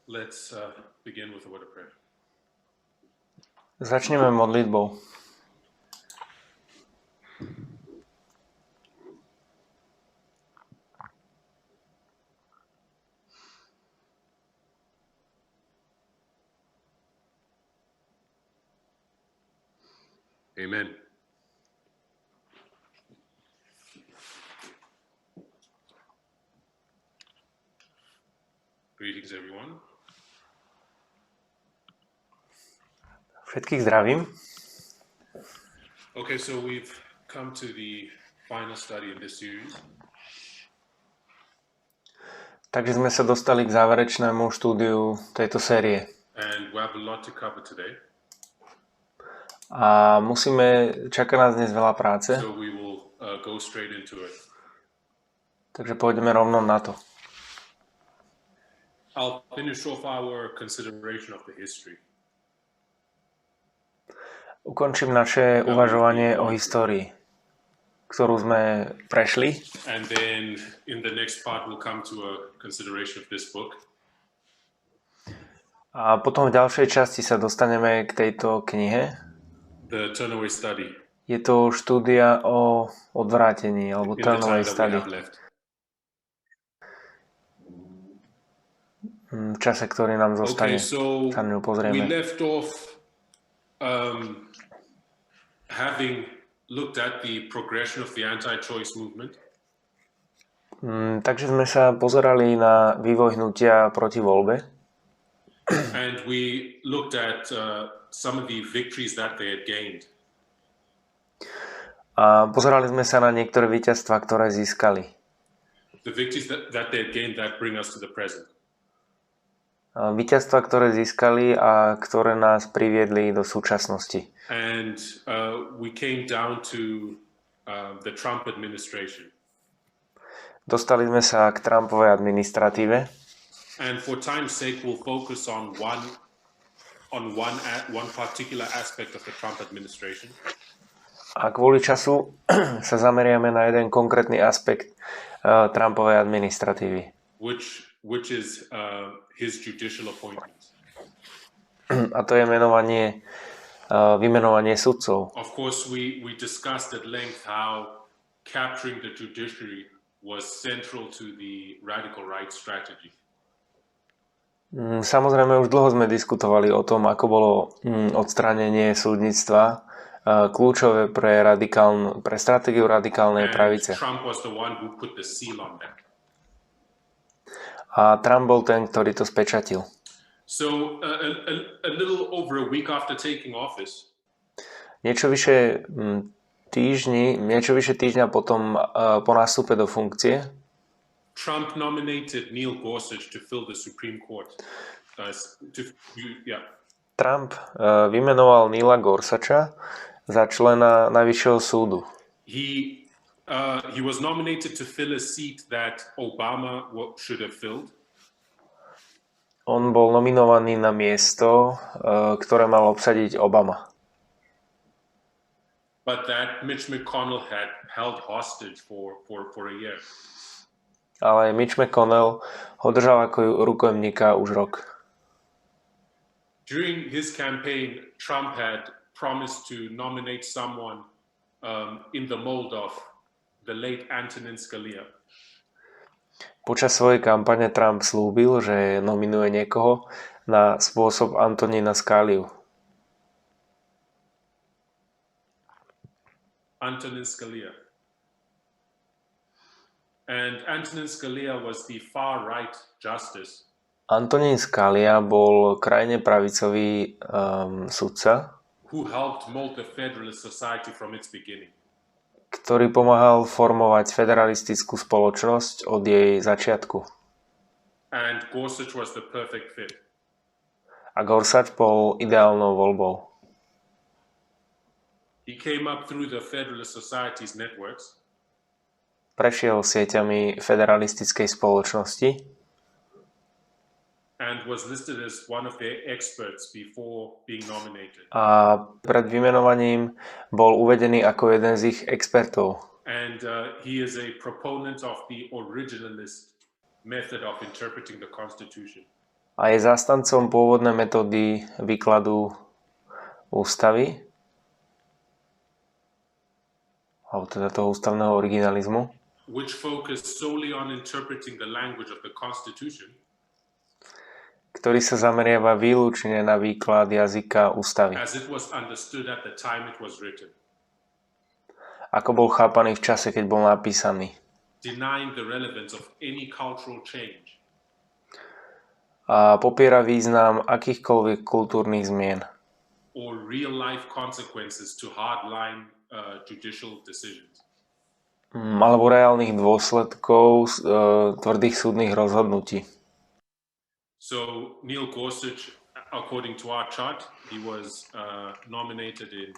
Let's begin with a word of prayer. Začneme modlitbou. Amen. Greetings, everyone. Všetkých zdravím. Okay, so we've come to the final study in this series. Takže sme sa dostali k záverečnému štúdiu tejto série. And we have a lot to cover today. A čaká nás dnes veľa práce. So we will go straight into it. Takže pôjdeme rovno na to. I'll finish off our consideration of the history. Ukončím naše uvažovanie o histórii, ktorú sme prešli. And then in the next part we'll come to a consideration of this book. A potom v ďalšej časti sa dostaneme k tejto knihe. The Turnaway Study. Je to štúdia o odvrátení, alebo Turnaway Study. V čase, ktorý nám zostane, sa na ňu pozrieme. We left off having looked at the progression of the anti-choice movement. Takže sme sa pozerali na vývoj hnutia proti voľbe. And we looked at some of the victories that they had gained. A pozerali sme sa na niektoré víťazstvá, ktoré získali. The victories that they had gained that bring us to the present. Víťazstvá, ktoré získali a ktoré nás priviedli do súčasnosti. And we came down to the Trump administration. Dostali sme sa k Trumpovej administratíve. And for time's sake, we'll focus on one particular aspect of the Trump administration. A kvôli času sa zameriame na jeden konkrétny aspekt Trumpovej administratívy. Which is his judicial appointments. A to je vymenovanie sudcov. Of course, we discussed at length how capturing the judiciary was central to the radical right strategy. Samozrejme, už dlho sme diskutovali o tom, ako bolo odstránenie súdnictva kľúčové pre stratégiu radikálnej pravice. Trump was the one who put the seal on that. A Trump bol ten, ktorý to spečatil. So a little over a week after taking office, niečo vyše týždňa potom po nástupe do funkcie, Trump nominated Niel Gorscuh to fill the Supreme Court. Trump vymenoval Niela Gorscuha za člena najvyššieho súdu. He was nominated to fill a seat that Obama should have filled. On bol nominovaný na miesto, ktoré mal obsadiť Obama. But that Mitch McConnell had held hostage for a year. Ale Mitch McConnell ho držal ako rukojemníka už rok. During his campaign, Trump had promised to nominate someone in the mold of the late Antonin Scalia. Počas svojej kampane Trump slúbil, že nominuje niekoho na spôsob Antonina Scaliu. Antonin Scalia. And Antonin Scalia was the far-right justice. Antonin Scalia bol krajne pravicový sudca, who helped mold the Federalist Society from its beginning. Ktorý pomáhal formovať federalistickú spoločnosť od jej začiatku. And Gorsuch was the perfect fit. A Gorsuch bol ideálnou voľbou. He came up through the Federalist Society's networks. Prešiel sieťami federalistickej spoločnosti. And was listed as one of their experts before being nominated. A pred vymenovaním bol uvedený ako jeden z ich expertov. And he is a proponent of the originalist method of interpreting the Constitution. a je zástancom pôvodnej metódy výkladu ústavy, alebo teda toho ústavného originalizmu, which focused solely on interpreting the language of the Constitution, ktorý sa zameriava výlučne na výklad jazyka ústavy, as it was understood at the time it was written, ako bol chápaný v čase, keď bol napísaný, denying the relevance of any cultural change, a popiera význam akýchkoľvek kultúrnych zmien or real-life consequences to hardline judicial decisions. alebo reálnych dôsledkov tvrdých súdnych rozhodnutí. So Niel Gorscuh, according to our chart, he was nominated in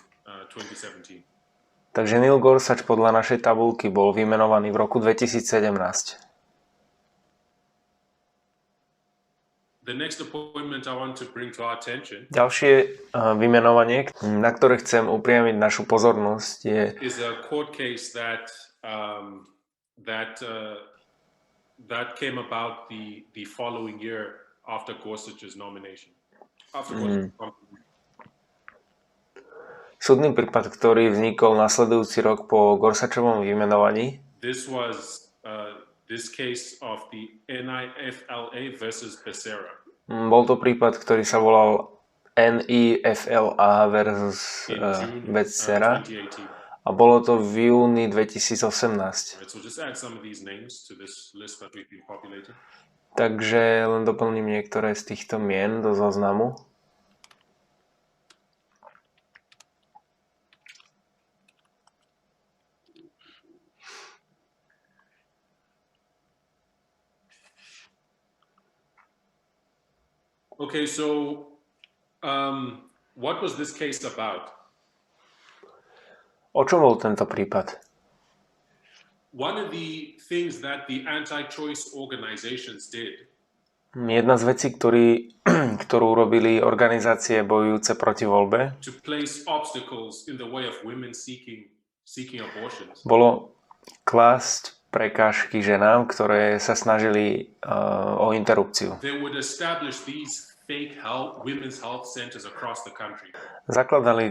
2017. Takže Niel Gorscuh podľa našej tabuľky bol vymenovaný v roku 2017. The next appointment I want to bring to our attention Ďalšie vymenovanie, na ktoré chcem upriamiť našu pozornosť, is a court case that came about the following year after Gorsuch's nomination. Súdny prípad, ktorý vznikol nasledujúci rok po Gorsuchovom vymenovaní. This was this case of the NIFLA versus Becerra. Bol to prípad, ktorý sa volal NIFLA versus Becerra a bolo to v júni 2018. Takže len doplním niektoré z týchto mien do zoznamu. Okay, so what was this case about? O čom bol tento prípad? One of the things that the anti-choice organizations did Jedna z vecí, ktorú robili organizácie bojujúce proti voľbe, to place obstacles in the way of women seeking abortions bolo klásť prekážky ženám, ktoré sa snažili o interrupciu. They would establish these fake women's health centers across the country. Zakladali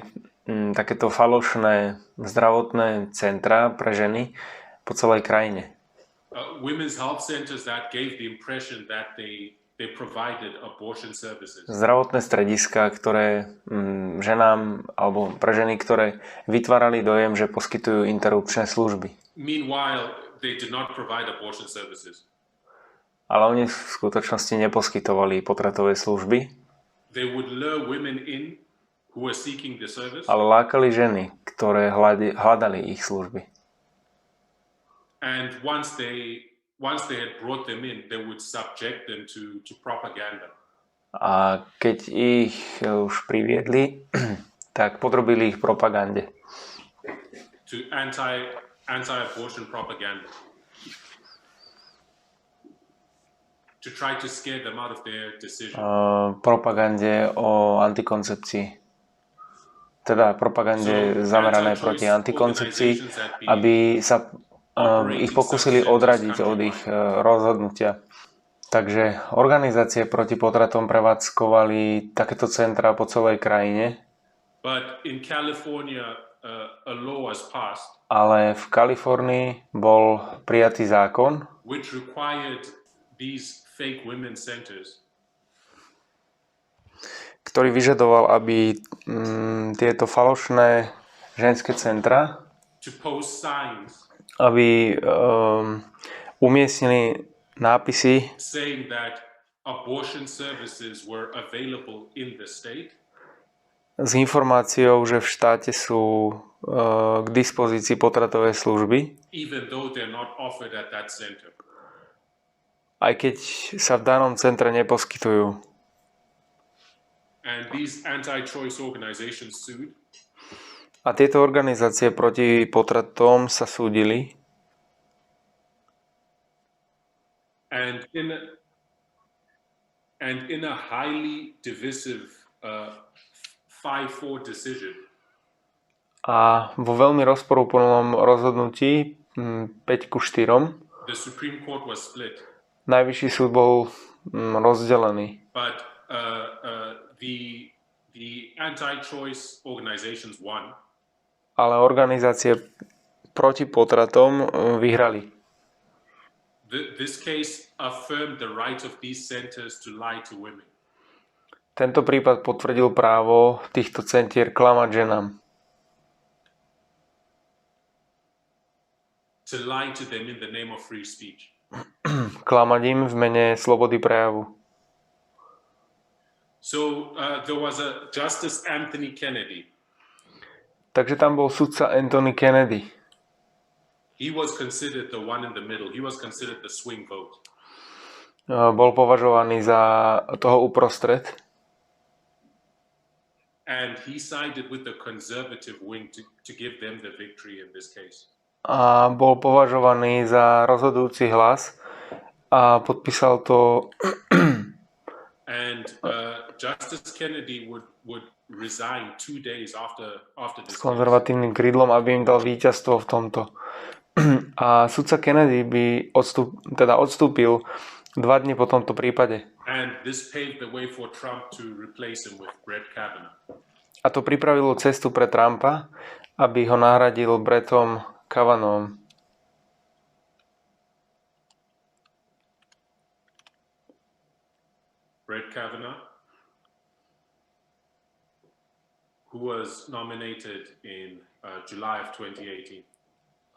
takéto falošné zdravotné centrá pre ženy po celej krajine. Women's health centers that gave the impression that they provided abortion services. Zdravotné strediská, ktoré ženám alebo pre ženy, ktoré vytvárali dojem, že poskytujú interrupčné služby. Meanwhile, they did not provide abortion services. Ale oni v skutočnosti neposkytovali potratové služby. They would lure women in who were seeking the service. Ale lákali ženy, ktoré hľadali ich služby. And once they had brought them in, they would subject them to propaganda. A keď ich už priviedli, tak podrobili ich propagande. To anti-abortion propaganda. To try to scare them out of their decision. Propagande o antikoncepcii. Teda propagande zamerané proti antikoncepcii, aby sa ich pokúsili odradiť od ich rozhodnutia. Takže organizácie proti potratom prevádzkovali takéto centrá po celej krajine. But in California, a law was passed, ale v Kalifornii bol prijatý zákon, which required these fake women centers ktorý vyžadoval, aby tieto falošné ženské centra to post signs aby umiestnili nápisy saying that abortion services were available in the state s informáciou, že v štáte sú k dispozícii potratové služby, even though they're not offered at that center. Aj keď sa v danom centre neposkytujú. And these anti-choice organizations sued. A tieto organizácie proti potratom sa súdili. And in a highly divisive 5-4 decision. A vo veľmi rozporuplnom rozhodnutí 5-4 the Supreme Court was split. Najvyšší súd bol rozdelený. But the anti-choice organizations won. Ale organizácie proti potratom vyhrali. This case affirmed the right of these centers to lie to women. Tento prípad potvrdil právo týchto centier klamať ženám. To lie to them in the name of free speech. Klamať im v mene slobody prejavu. So there was a Justice Anthony Kennedy. Takže tam bol sudca Anthony Kennedy. He was considered the one in the middle. He was considered the swing vote. Bol považovaný za toho uprostred. And he sided with the conservative wing to give them the victory in this case. A bol považovaný za rozhodujúci hlas a podpísal to. And Justice Kennedy would resign 2 days after this. S konzervatívnym krídlom, aby im dal víťazstvo v tomto. A sudca Kennedy by odstúpil 2 dni po tomto prípade. And this paved the way for Trump to replace him with Brett Kavanaugh. A to pripravilo cestu pre Trumpa, aby ho nahradil Brettom Kavanaughom. Brett Kavanaugh, who was nominated in July of 2018.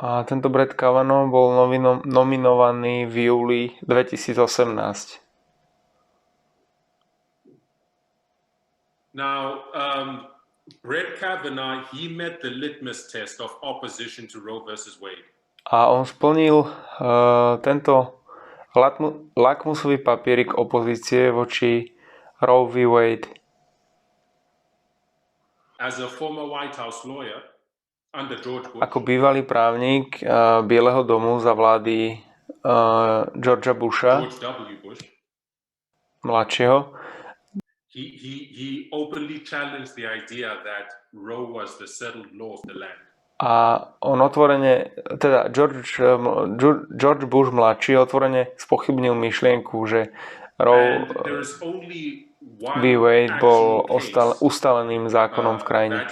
A tento Brett Kavanaugh bol nominovaný v júli 2018. Now, Brett Kavanaugh, he met the litmus test of opposition to Roe versus Wade. A on splnil tento lakmusový papierik opozície voči Roe v Wade. As a former White House lawyer under George Bush. Ako bývalý právnik Bieleho domu za vlády Georgea Busha, George W. Bush, mladšieho, he openly challenged the idea that Roe was the settled law of the land. A on otvorene, teda George Bush mladší otvorene spochybnil myšlienku, že Roe v Wade bol ustaleným zákonom v krajine.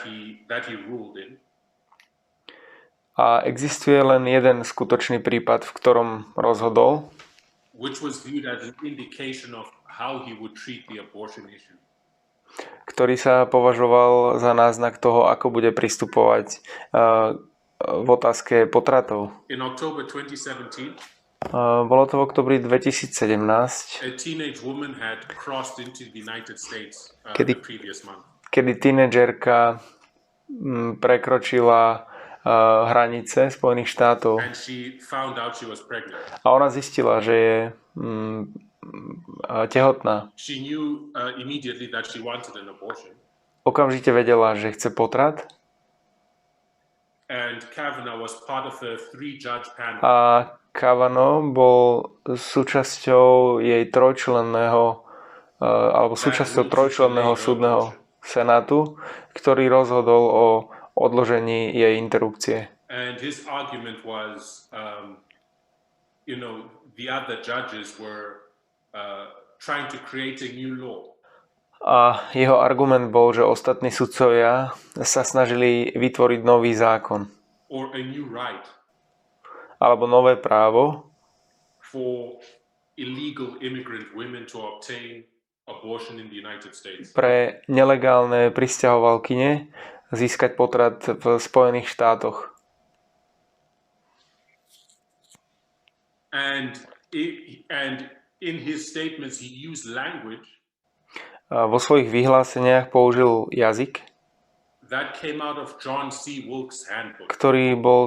A existuje len jeden skutočný prípad, v ktorom rozhodol, ktorý sa považoval za náznak toho, ako bude pristupovať v otázke potratov. Bolo to v oktobri 2017, kedy tínedžerka prekročila hranice Spojených štátov a ona zistila, že je tehotná. Okamžite vedela, že chce potrat. A Kavanaugh bol súčasťou jej trojčlenného súdneho senátu, ktorý rozhodol o odložení jej interrupcie. And his argument was, the other judges were trying to create a new law. A jeho argument bol, že ostatní sudcovia sa snažili vytvoriť nový zákon. Or a new right. Alebo nové právo. For illegal immigrant women to obtain abortion in the United States. Pre nelegálne prisťahovalkyne získať potrat v Spojených štátoch. And in his statements he used language. Vo svojich vyhláseniach použil jazyk, that came out of John C. Wilkes' handbook. Ktorý bol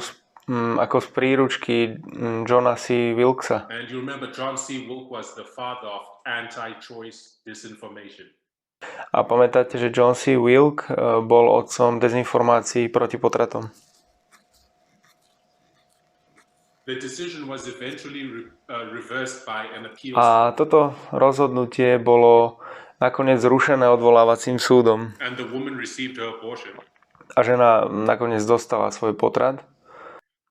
ako z príručky Johna C. Wilkesa. And you remember John C. Wilkes was the father of anti-choice disinformation. A pamätáte, že John C. Wilkes bol otcom dezinformácií proti potratom. The decision was eventually reversed by an appeal. A toto rozhodnutie bolo nakoniec zrušené odvolávacím súdom. And the woman received her abortion. A žena nakoniec dostala svoj potrat.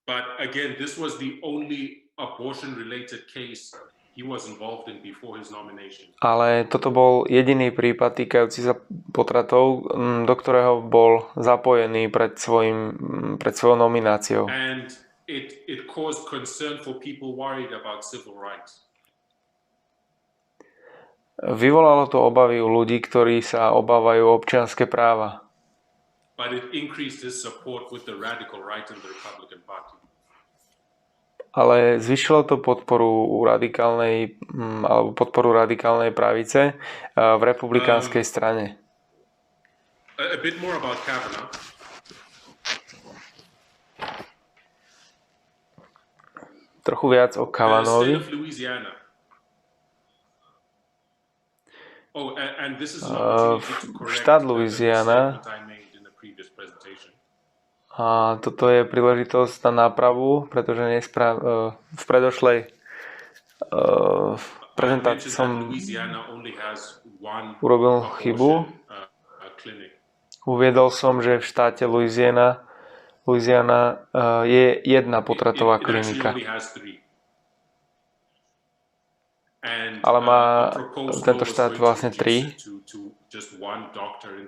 But again, this was the only abortion-related case he was involved in before his nomination. Ale toto bol jediný prípad týkajúci sa potratov, do ktorého bol zapojený pred svojou nomináciou. And it caused concern for people worried about civil rights. Vyvolalo to obavy u ľudí, ktorí sa obávajú občianske práva. But it increased his support with the radical right in the Republican Party. Ale zvyšilo to podporu radikálnej pravice v republikánskej strane. A bit more about Kavanaugh. Trochu viac o Kavanaghovi. Štát Louisiana. A toto je príležitosť na nápravu, pretože v predošlej prezentácii som urobil chybu. Uviedol som, že v štáte Louisiana je jedna potratová klinika. Ale má tento štát vlastne 3.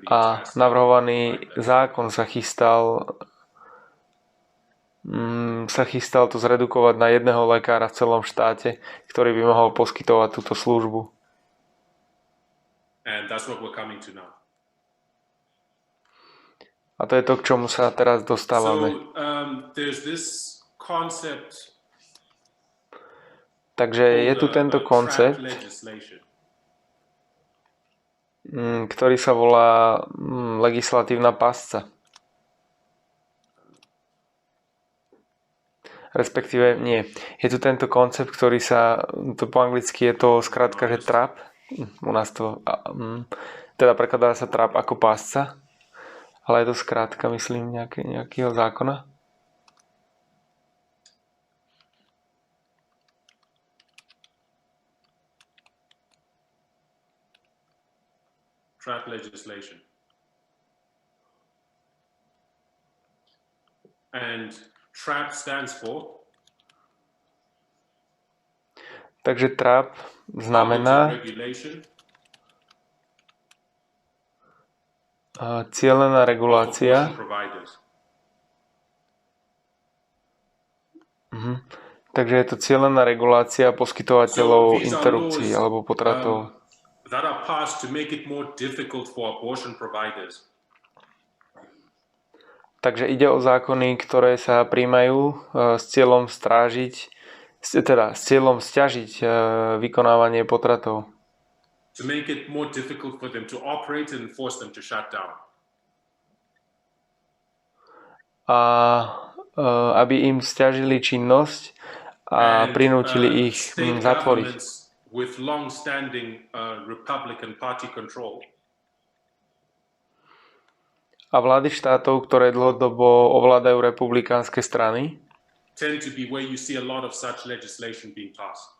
A navrhovaný zákon sa chystal to zredukovať na jedného lekára v celom štáte, ktorý by mohol poskytovať túto službu. A to je to, k čomu sa teraz dostávame. Takže je tu tento koncept, ktorý sa volá legislatívna pasca. Respektíve nie. Je tu tento koncept, ktorý to po anglicky je to skrátka, že trap. U nás to, teda prekladá sa trap ako pásca, ale je to skrátka, myslím, nejakého zákona. Trap legislation. And trap stands for? Takže trap znamená cielená regulácia. Takže je to cielená regulácia poskytovateľov interrupcií alebo potratov. That are passed to make it more difficult for abortion providers. Takže ide o zákony, ktoré sa prijímajú s cieľom sťažiť vykonávanie potratov. To make it more difficult for them to operate and force them to shut down. A aby im sťažili činnosť a prinútili ich zatvoriť. With long-standing Republican Party control. A vlády štátov, ktoré dlhodobo ovládajú republikánske strany, tend to be where you see a lot of such legislation being passed.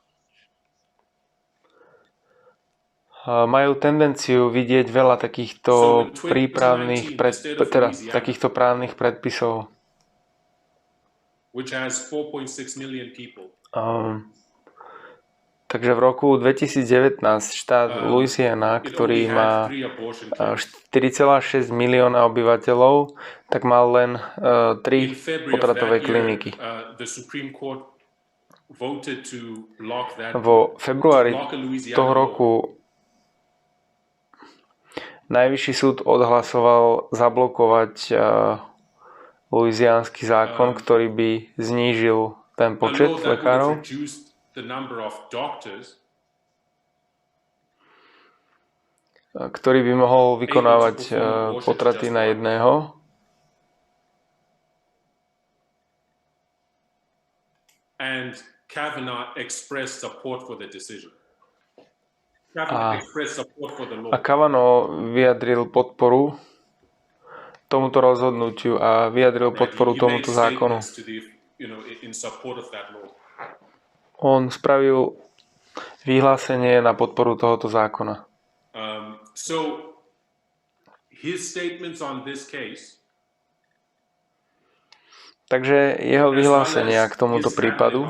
Majú tendenciu vidieť veľa takýchto takýchto právnych predpisov. Which has 4.6 million people. Takže v roku 2019 štát Louisiana, ktorý má 4,6 milióna obyvateľov, tak mal len 3 potratové kliniky. Vo februári toho roku najvyšší súd odhlasoval zablokovať louisiánsky zákon, ktorý by znížil ten počet lekárov. The number of doctors, ktorý by mohol vykonávať potraty na jedného. And Kavanaugh expressed support for the decision. A Kavanaugh vyjadril podporu tomuto rozhodnutiu a vyjadril podporu tomuto zákonu. On spravil vyhlásenie na podporu tohoto zákona. So his statements on this case Takže jeho vyhlásenia k tomuto prípadu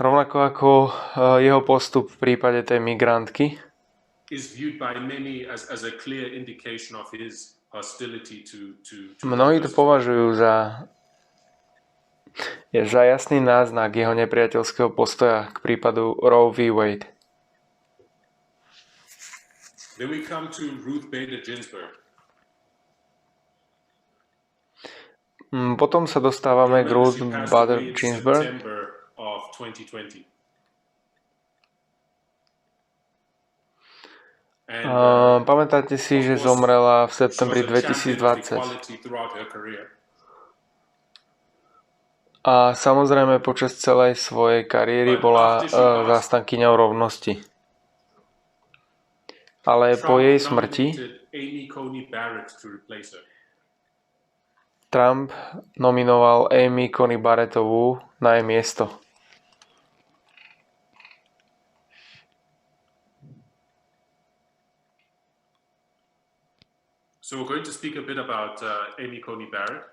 rovnako ako jeho postup v prípade tej migrantky mnohí to považujú za jasný náznak jeho nepriateľského postoja k prípadu Roe v. Wade. Then we come to Ruth Bade Gingsburgh. Potom sa dostávame k Ruth Bade Gingsburgh. Pamätáte si, že zomrela v septembri 2020. A samozrejme počas celej svojej kariéry bola zástankyňou rovnosti. Ale po jej smrti Trump nominoval Amy Coney Barrattovú na jej miesto. So we're going to speak a bit about Amy Coney Barrat.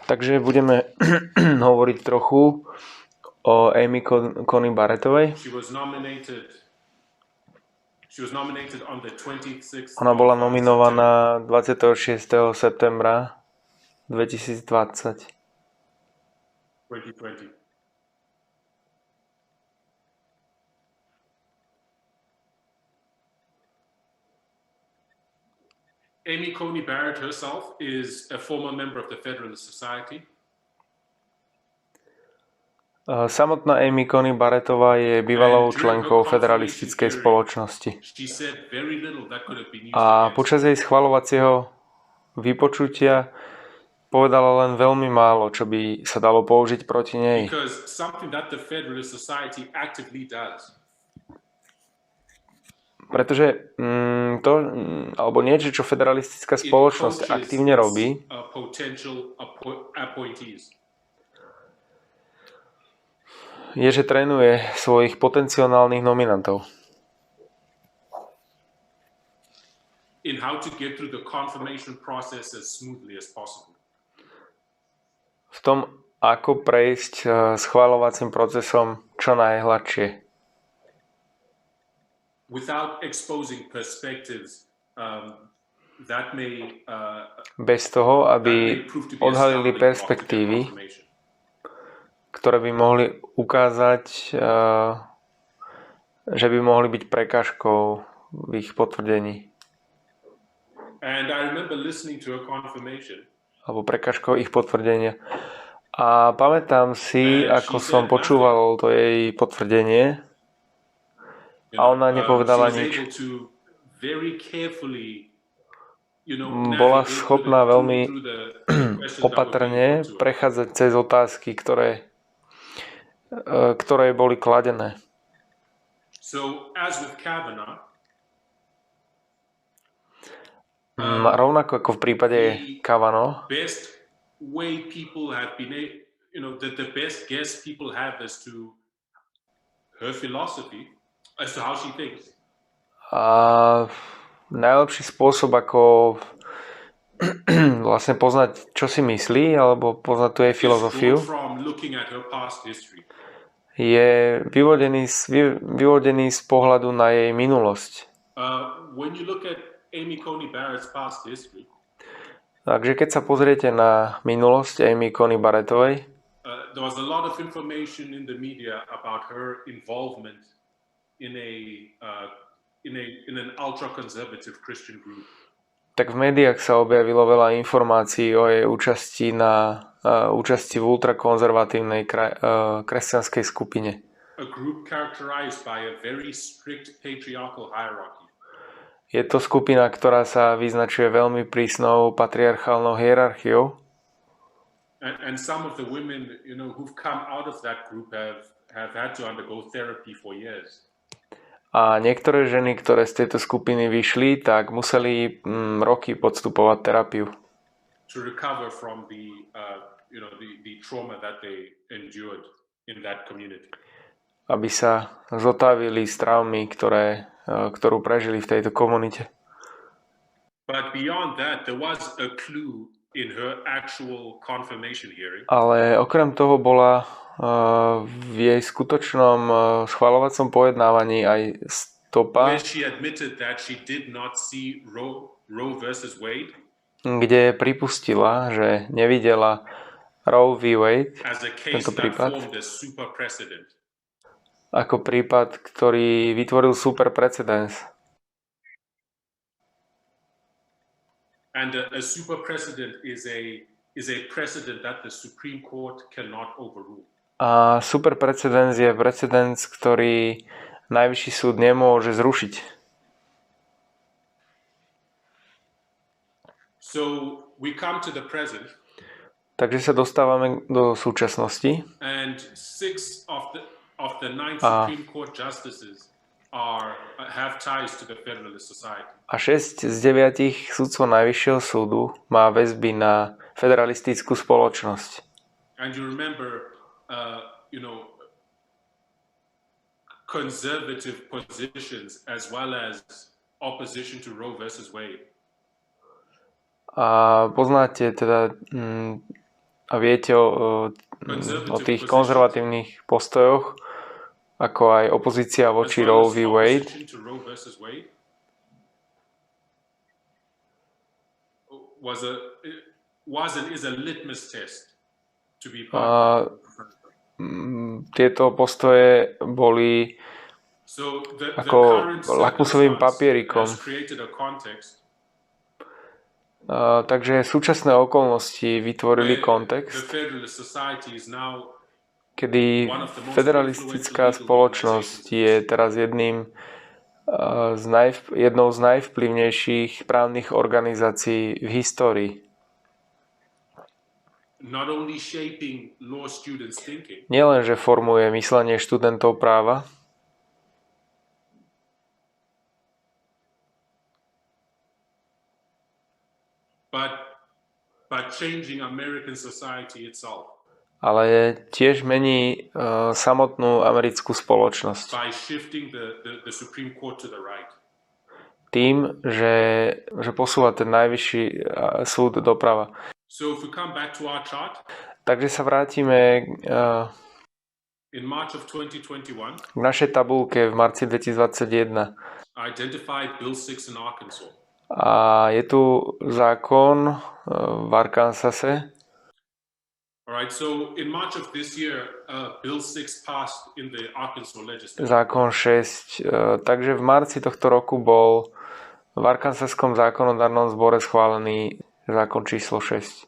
Takže budeme hovoriť trochu o Amy Coney Barrattovej. Ona bola nominovaná 26. septembra 2020. Amy Coney Barrat herself is a former member of the Federalist Society. Samotná Amy Coney Barrattová je bývalou členkou federalistickej spoločnosti. A počas jej schvaľovacieho vypočutia povedala len veľmi málo, čo by sa dalo použiť proti nej. Pretože alebo niečo, čo federalistická spoločnosť aktívne robí, je, že trénuje svojich potenciálnych nominantov. V tom, ako prejsť schvaľovacím procesom čo najhladšie. Bez toho, aby odhalili perspektívy, ktoré by mohli ukázať, že by mohli byť prekážkou v ich potvrdení. Alebo prekážkou ich potvrdenia. A pamätám si, ako som počúval to jej potvrdenie a ona nepovedala nič. Bola schopná veľmi opatrne prechádzať cez otázky, ktoré boli kladené. Rovnako ako v prípade Kavanaugh, a najlepší spôsob, ako vlastne poznať, čo si myslí, alebo poznať tú jej filozofiu, je vyvodený z pohľadu na jej minulosť. Takže keď sa pozriete na minulosť Amy Coney Barrattovej, there was a lot of information in the media about her involvement in an ultra-conservative Christian group. Tak v médiách sa objavilo veľa informácií o jej účasti v ultrakonzervatívnej kresťanskej skupine. A group characterized by a very strict patriarchal hierarchy. Je to skupina, ktorá sa vyznačuje veľmi prísnou patriarchálnou hierarchiou. And some of the women, who've come out of that group have had to undergo therapy for years. A niektoré ženy, ktoré z tejto skupiny vyšli, tak museli roky podstupovať terapiu. To recover from the trauma that they endured in that community. Aby sa zotavili z traumy, ktoré ktorú prežili v tejto komunite. But beyond that, there was a clue in her actual confirmation hearing. Ale okrem toho bola v jej skutočnom schvaľovacom pojednávaní aj stopa, Where she admitted that she did not see Roe versus Wade kde pripustila, že nevidela Roe v Wade, as a case tento that prípad, formed a super precedent. ako prípad, ktorý vytvoril super precedens. And a super precedent is a precedent that the Supreme Court cannot overrule. A super precedens je precedens, ktorý najvyšší súd nemôže zrušiť. So we come to the present. Takže sa dostávame do súčasnosti. And 6 of the 9 Supreme Court justices have ties to the Federalist Society. A 6 z 9 sudcov najvyššieho súdu má väzby na federalistickú spoločnosť. And you remember, conservative positions as well as opposition to Roe versus Wade. A poznáte teda a viete o tých konzervatívnych postojoch, ako aj opozícia voči Roe v Wade. Tieto postoje boli ako lakmusovým papierikom. Takže súčasné okolnosti vytvorili kontext, kedy federalistická spoločnosť je teraz jednou z najvplyvnejších právnych organizácií v histórii. Nielen, že formuje myslenie študentov práva, but changing American society itself. Ale tiež mení samotnú americkú spoločnosť. By shifting the Supreme Court to the right. Tým, že posúva ten najvyšší súd doprava. So if we come back to our chart, takže sa vrátime in March of 2021, k našej tabulke v marci 2021. Identified Bill 6 in Arkansas. A je tu zákon v Arkansase. Alright, so in March of this year, Bill 6 passed in the Arkansas legislature. Zákon 6. Takže v marci tohto roku bol v Arkansaskom zákonodárnom zbore schválený zákon číslo 6.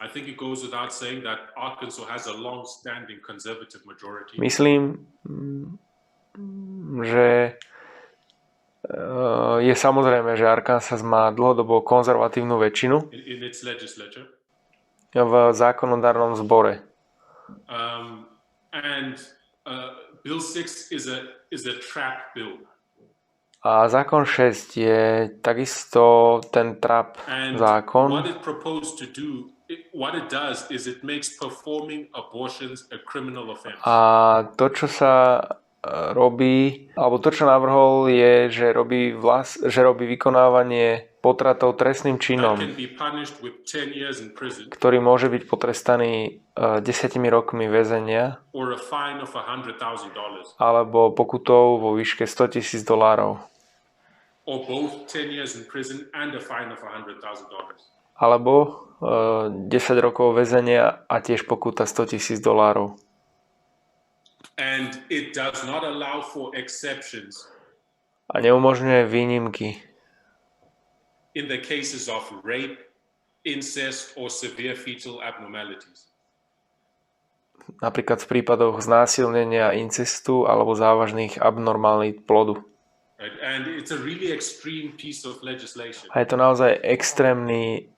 I think it goes without saying that Arkansas has a long-standing conservative majority. Myslím, že je samozrejme, že Arkansas má dlhodobo konzervatívnu väčšinu in its legislature. V zákonodárnom zbore. And Bill 6 is a trap bill. A zákon 6 je takisto ten trap zákon. What it does is it makes performing abortions a criminal offense. A to, čo sa robí, alebo to, čo navrhol, je, že robí vykonávanie potratov trestným činom, ktorý môže byť potrestaný 10 rokmi väzenia alebo pokutou vo výške $100,000. Alebo 10 rokov väzenia a tiež pokuta $100,000. And it does not allow for exceptions. A neumožňuje výnimky. In the cases of rape, incest or severe fetal abnormalities. Napríklad v prípadoch znásilnenia, incestu alebo závažných abnormálnych plodu. And it's a really extreme piece of legislation. A je to naozaj extrémny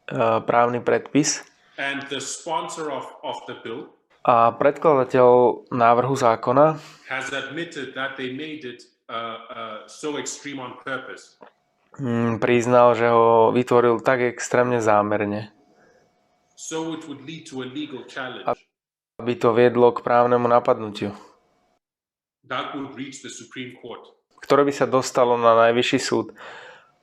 právny predpis. And the sponsor of the bill a predkladateľ návrhu zákona has admitted that they made it so extreme on purpose. Priznal, že ho vytvoril tak extrémne zámerne. So it would lead to a legal challenge. Aby to viedlo k právnemu napadnutiu. That would reach the Supreme Court. ktoré by sa dostalo na najvyšší súd.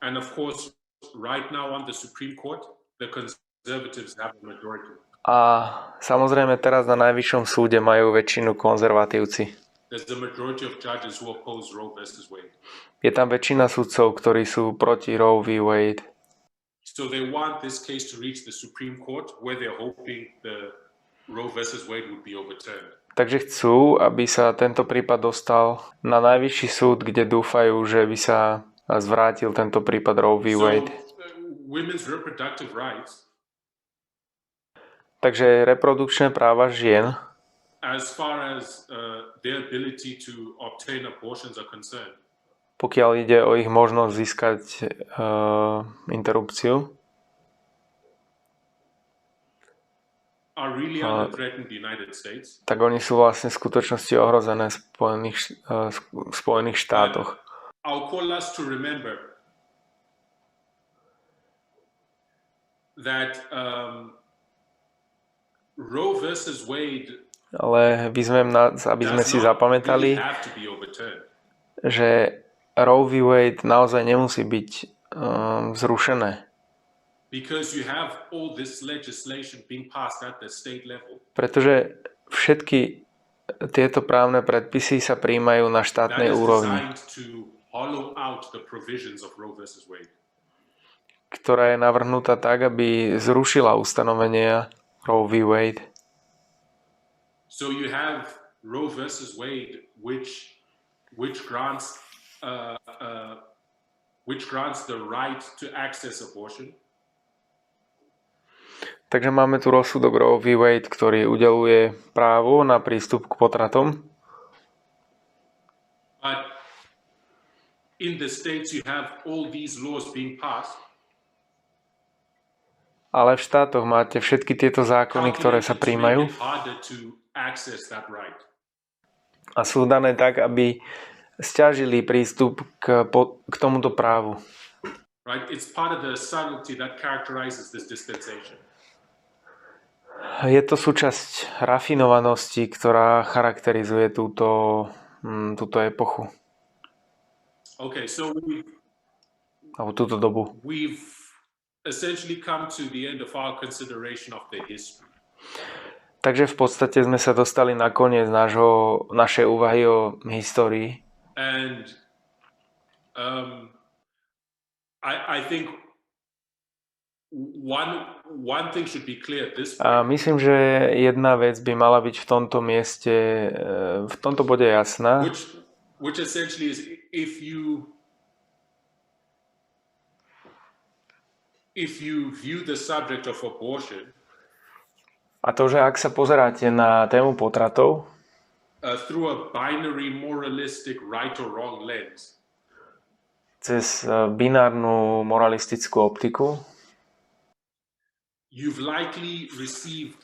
And of course, right now on the Supreme Court, the Conservatives have a majority. A samozrejme teraz na najvyššom súde majú väčšinu konzervatívci. There's a majority of judges who oppose Roe versus Wade. Je tam väčšina sudcov, ktorí sú proti Roe v. Wade. So they want this case to reach the Supreme Court, where they're hoping the Roe versus Wade would be overturned. Takže chcú, aby sa tento prípad dostal na najvyšší súd, kde dúfajú, že by sa zvrátil tento prípad Roe v. Wade. Women's reproductive rights, takže reprodukčné práva žien, as far as their ability to obtain abortions are concerned, pokiaľ ide o ich možnosť získať interrupciu, are really under threat in the United States. Tak oni sú vlastne v skutočnosti ohrozené v Spojených štátoch. I'll call us to remember that Roe versus Wade, ale vyzvem nás, aby sme si zapamätali, že Roe v. Wade naozaj nemusí byť zrušené. Pretože všetky tieto právne predpisy sa prijímajú na štátnej úrovni, ktorá je navrhnutá tak, aby zrušila ustanovenia Roe v. Wade. So you have Roe versus Wade, which grants the right to access abortion. Takže máme tu rozsudok Roe v. Wade, ktorý udeľuje právo na prístup k potratom. But in the states you have all these laws being passed. Ale v štátoch máte všetky tieto zákony, ktoré sa prijímajú a sú dané tak, aby sťažili prístup k tomuto právu. Je to súčasť rafinovanosti, ktorá charakterizuje túto epochu. Alebo túto dobu. Essentially come to the end of our consideration of the history. Takže v podstate sme sa dostali na koniec našej úvahy o histórii. And I think one thing should be clear at this point. A myslím, že jedna vec by mala byť v tomto mieste, v tomto bode jasná. Which essentially is if you view the subject of abortion, a to, že ak sa pozeráte na tému potratov through a binary moralistic right or wrong lens, cez binárnu moralistickú optiku, you've likely received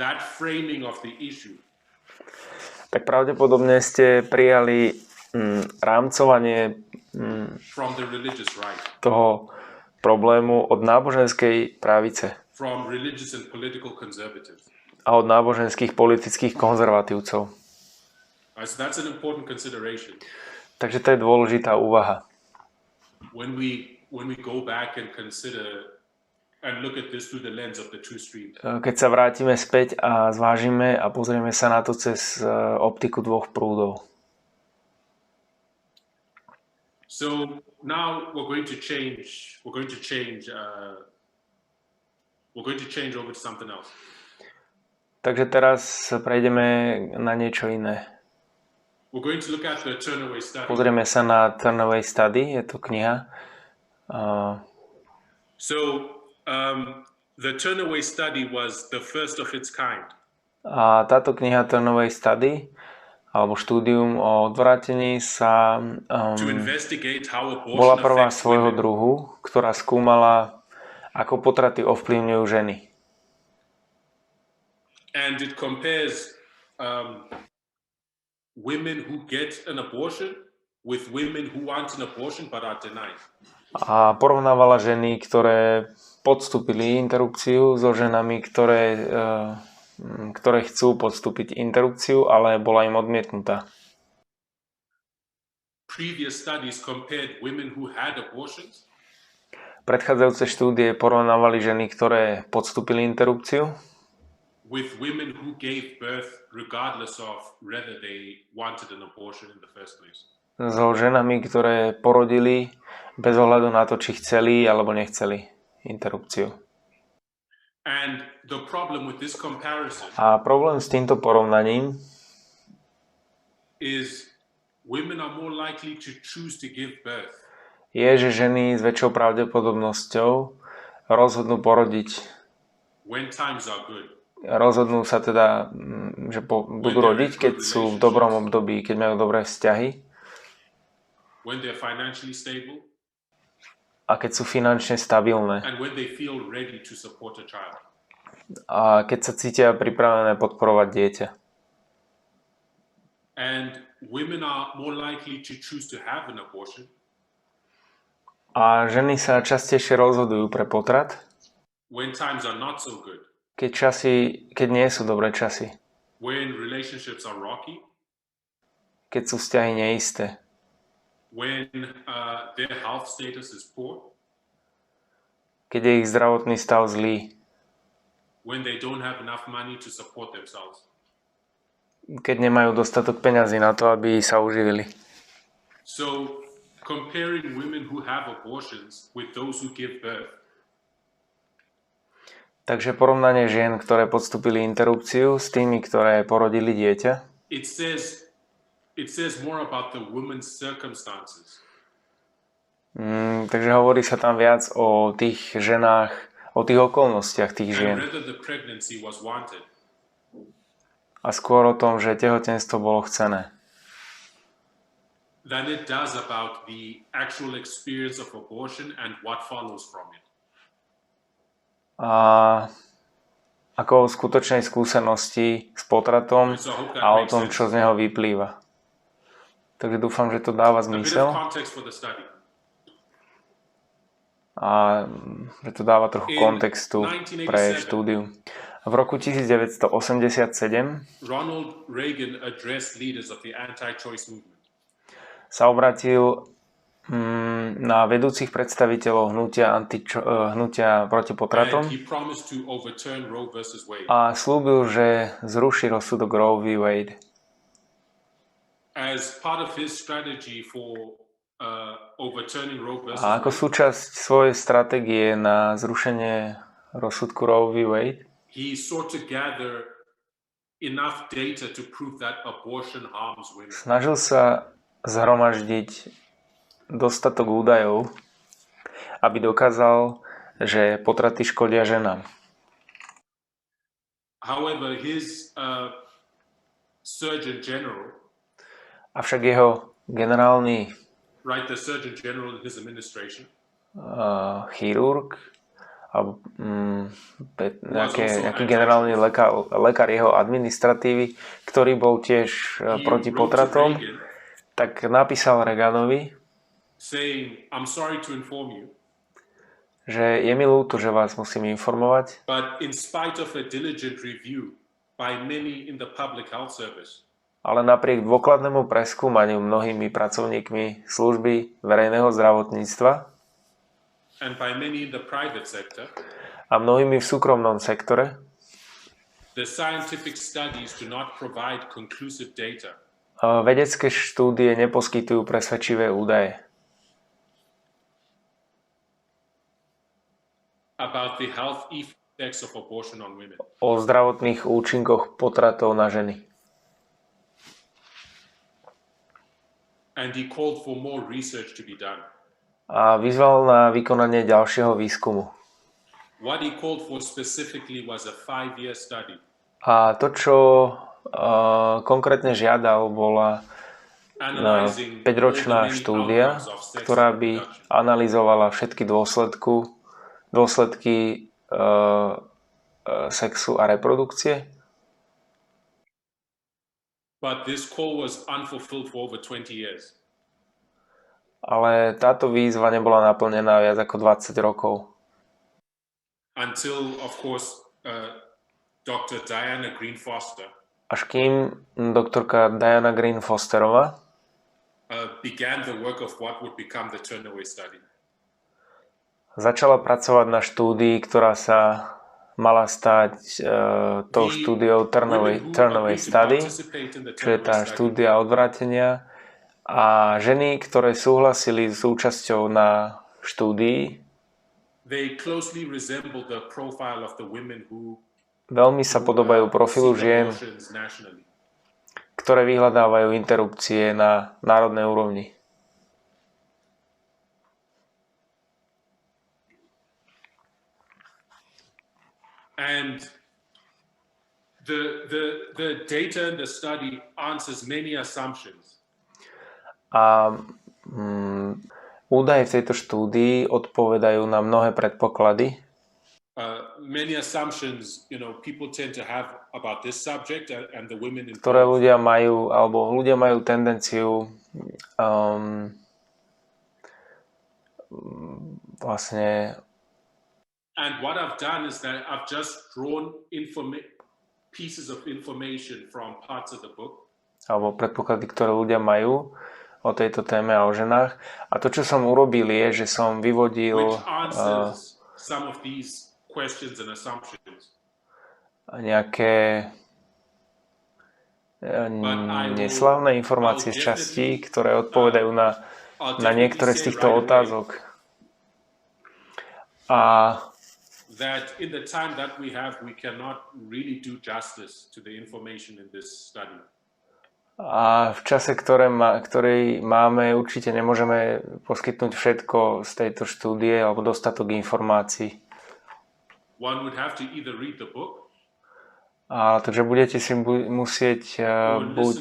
that framing of the issue. Tak pravdepodobne ste prijali rámcovanie from the religious right. Toho problému od náboženskej pravice. From religious and political conservatives. A od náboženských politických konzervatívcov. So that's an important consideration. Takže to je dôležitá úvaha. When we go back and consider and look at this through the lens of the two streams. Keď sa vrátime späť a zvážime a pozrieme sa na to cez optiku dvoch prúdov. So now we're going to change over to something else. Takže teraz prejdeme na niečo iné. We're going to look at the Turnaway study. Pozrieme sa na Turnaway study, je to kniha. The Turnaway study was the first of its kind. A táto kniha Turnaway study alebo štúdium o odvrátení sa bola prvá svojho druhu, ktorá skúmala, ako potraty ovplyvňujú ženy. And it compares women who get an abortion with women who want an abortion but are denied. A porovnávala ženy, ktoré podstúpili interrupciu so ženami, ktoré chcú podstúpiť interrupciu, ale bola im odmietnutá. previous studies compared women who had abortions Predchádzajúce štúdie porovnávali ženy, ktoré podstúpili interrupciu with women who gave birth regardless of whether they wanted an abortion in the first place. so ženami, ktoré porodili bez ohľadu na to, či chceli alebo nechceli interrupciu. And the problem with this comparison A problém s týmto porovnaním is women are more likely to choose to give birth je, že ženy s väčšou pravdepodobnosťou rozhodnú porodiť. when times are good, Rozhodnú sa teda, že budú rodiť, keď sú v dobrom období, keď majú dobré vzťahy when they're financially stable, a keď sú finančne stabilné and when they feel ready to support a child. a keď sa cítia pripravené podporovať dieťa. And women are more likely to choose to have an abortion A ženy sa častejšie rozhodujú pre potrat, when times are not so good, keď nie sú dobré časy, when relationships are rocky, keď sú vzťahy neisté, when their health status is poor, keď je ich zdravotný stav zlý, when they don't have enough money to support themselves. keď nemajú dostatok peňazí na to, aby sa uživili. So comparing women who have abortions with those who give birth Takže porovnanie žien, ktoré podstúpili interrupciu, s tými, ktoré porodili dieťa, it says more about the woman's circumstances takže hovorí sa tam viac o tých ženách, o tých okolnostiach tých and žien whether the pregnancy was wanted. a skôr o tom, že tehotenstvo bolo chcené, Than it does about the actual experience of abortion and what follows from it. a ako o skutočnej skúsenosti s potratom a o tom, čo z neho vyplýva. Takže dúfam, že to dáva A bit of zmysel context for the study. a že to dáva trochu kontextu pre štúdiu. V roku 1987 Ronald Reagan addressed leaders of the anti-choice movement. sa obratil na vedúcich predstaviteľov hnutia proti potratom And he promised to overturn Roe versus Wade. a slúbil, že zruší rozsudok Roe v Wade. As part of his strategy for overturning Roe versus A ako Wade, súčasť svojej stratégie na zrušenie rozsudku Roe v Wade he sought to gather enough data to prove that abortion harms women. snažil sa zhromaždiť dostatok údajov, aby dokázal, že potraty škodia ženám. However, his Surgeon General, Avšak jeho generálny right, the Surgeon General in his administration, chirurg alebo nejaký generálny lekár jeho administratívy, ktorý bol tiež proti potratom, tak napísal Reaganovi, saying, I'm sorry to inform you, že je mi ľúto, že vás musím informovať, but in spite of a diligent review by many in the public health service, ale napriek dôkladnému preskúmaniu mnohými pracovníkmi služby verejného zdravotníctva and by many in the private sector, a mnohými v súkromnom sektore, the scientific studies do not provide conclusive data vedecké štúdie neposkytujú presvedčivé údaje about the health effects of abortion on women. o zdravotných účinkoch potratov na ženy. And he called for more research to be done. A vyzval na vykonanie ďalšieho výskumu. What he called for specifically was a 5-year study. A to, čo konkrétne žiadal, bola 5-ročná štúdia, ktorá by analyzovala všetky dôsledky sexu a reprodukcie. But this call was unfulfilled for over 20 years. Ale táto výzva nebola naplnená viac ako 20 rokov. Until, of course, Dr. Diana Green Foster Až kým doktorka Diana Green Fosterová began the work of what would become the Turnaway study. Začala pracovať na štúdii, ktorá sa mala stať tou štúdiou Turnaway study, čo je tá štúdia odvrátenia. A ženy, ktoré súhlasili s účasťou na štúdii, veľmi sa podobajú profilu žien, ktoré vyhľadávajú interrupcie na národnej úrovni. And the data in the study answers many assumptions. A údaje v tejto štúdii odpovedajú na mnohé predpoklady. Many assumptions, people tend to have about this subject and the women in ktoré ľudia majú tendenciu vlastne. And what I've done is that I've just drawn pieces of information from parts of the book. Alebo predpoklady, ktoré ľudia majú o tejto téme a o ženách. A to, čo som urobil, je, že som vyvodil some of these questions and assumptions. Nejaké neslávne informácie z časti, ktoré odpovedajú na niektoré z týchto otázok. A that in the time that we have, we cannot really do justice to the information in this study. A v čase, ktorý máme, určite nemôžeme poskytnúť všetko z tejto štúdie alebo dostatok informácií. One would have to either read the book, takže budete si musieť buď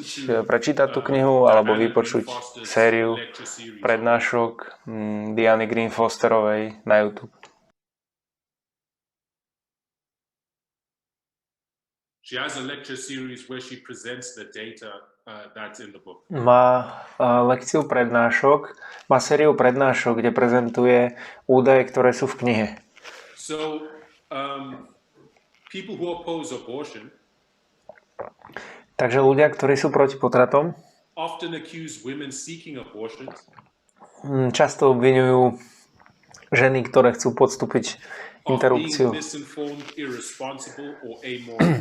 prečítať tú knihu, alebo vypočuť sériu prednášok Diany Green Fosterovej na YouTube. She has a lecture series where she presents the data that's in the book. Má lekciu prednášok, má sériu prednášok, kde prezentuje údaje, ktoré sú v knihe. So, people who oppose abortion, takže ľudia, ktorí sú proti potratom, often accuse women seeking abortions, často obviňujú ženy, ktoré chcú podstúpiť interrupciu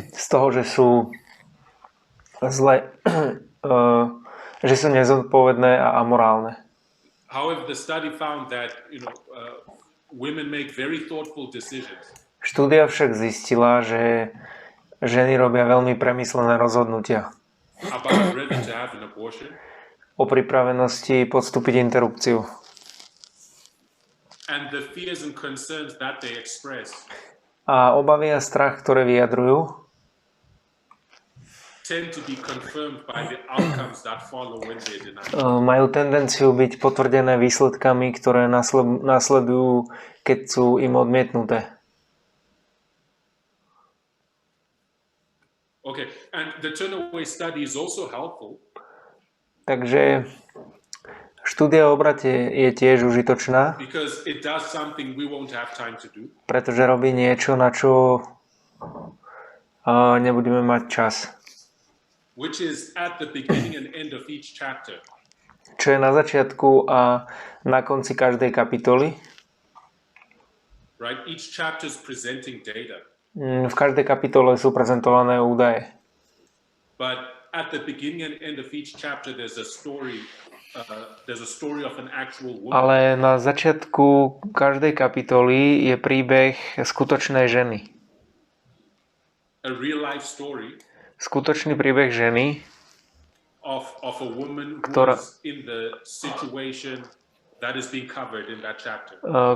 z toho, že sú zle, že sú nezodpovedné a amorálne. However, the study found that, women make very thoughtful decisions. Štúdia však zistila, že ženy robia veľmi premyslené rozhodnutia o pripravenosti podstúpiť interrupciu. And the fears and concerns that they express, a obavy a strach, ktoré vyjadrujú, tend to be confirmed by the outcomes that follow when they deny. Majú tendenciu byť potvrdené výsledkami, ktoré nasledujú, keď sú im odmietnuté. Okay, and the Turnaway study is also helpful. Takže štúdia o obrate je tiež užitočná, pretože robí niečo, na čo nebudeme mať čas. Čo je na začiatku a na konci každej kapitoly. V každej kapitole sú prezentované údaje. Ale na začiatku každej kapitoly je príbeh skutočnej ženy. Skutočný príbeh ženy,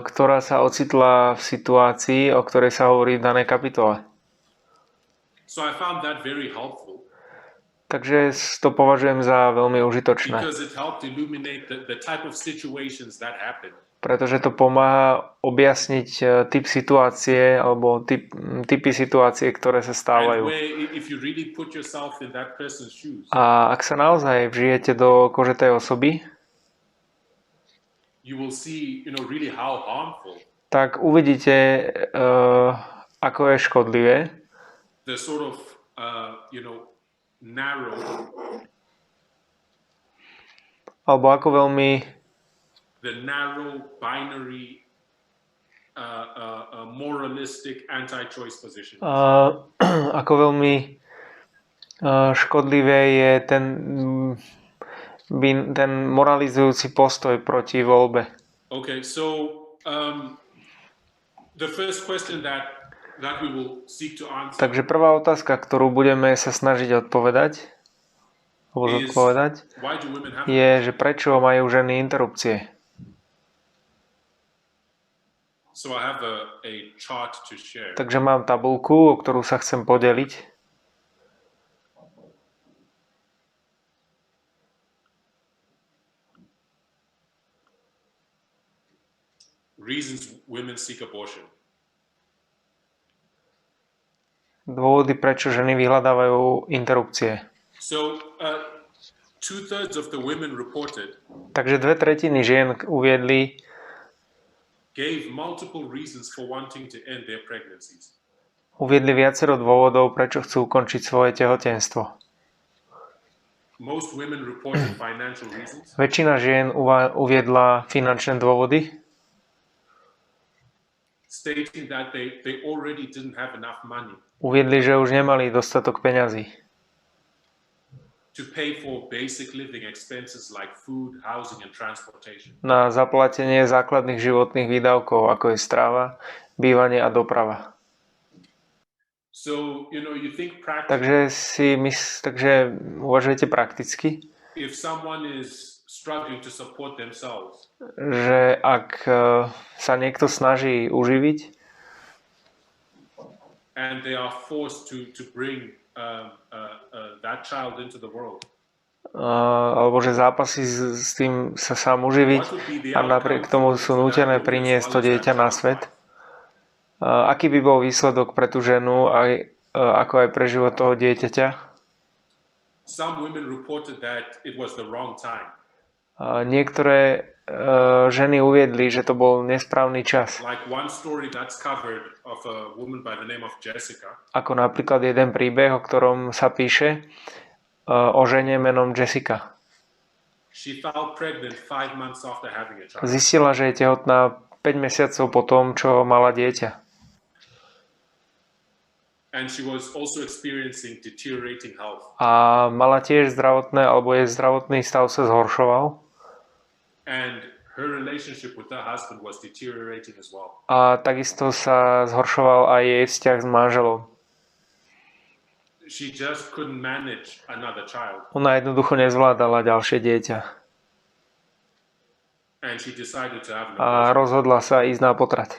ktorá sa ocitla v situácii, o ktorej sa hovorí v danej kapitole. Takže to považujem za veľmi užitočné. Pretože to pomáha objasniť typ situácie alebo typy situácie, ktoré sa stávajú. A ak sa naozaj vžijete do kože tej osoby, tak uvidíte, ako je škodlivé Alebo ako veľmi the narrow, binary, moralistic, anti-choice position. Ako veľmi škodlivé je ten moralizujúci postoj proti voľbe. Okay, so the first question that we will seek to answer. Takže prvá otázka, ktorú budeme sa snažiť odpovedať, je, že prečo majú ženy interrupcie. So I have a chart to share. Takže mám tabuľku, o ktorú sa chcem podeliť. Reasons women seek abortion. Dôvody, prečo ženy vyhľadávajú interrupcie. So, 2/3 of the women reported. Takže 2/3 žien uviedli, gave multiple reasons for wanting to end their pregnancies. Uviedli viacero dôvodov, prečo chcú ukončiť svoje tehotenstvo. Most women reported financial reasons. Väčšina žien uviedla finančné dôvody, stating that they already didn't have enough money. Uviedli, že už nemali dostatok peňazí to pay for basic living expenses like food, housing and transportation. Na zaplatenie základných životných výdavkov, ako je strava, bývanie a doprava. So, you think takže uvažujete prakticky. If someone is struggling to support themselves, že ak sa niekto snaží uživiť and they are forced to bring that child into the world, alebo že zápasí s tým sa sám uživiť a napriek tomu sú nútené priniesť to dieťa na svet. Aký by bol výsledok pre tú ženu, ako aj pre život toho dieťaťa? Some women reported that it was the wrong time. Niektoré ženy uviedli, že to bol nesprávny čas. Like one story that's covered of a woman by the name of Jessica. Ako napríklad jeden príbeh, o ktorom sa píše o žene menom Jessica. She fell pregnant 5 months after having a child. Zistila, že je tehotná 5 mesiacov po tom, čo mala dieťa. And she was also experiencing deteriorating health. A mala tiež zdravotné, alebo jej zdravotný stav sa zhoršoval. And her relationship with her husband was deteriorating as well. A takisto sa zhoršoval aj jej vzťah s manželom. She just couldn't manage another child. Ona jednoducho nezvládala ďalšie dieťa. And she decided to have an abortion. A rozhodla sa ísť na potrat.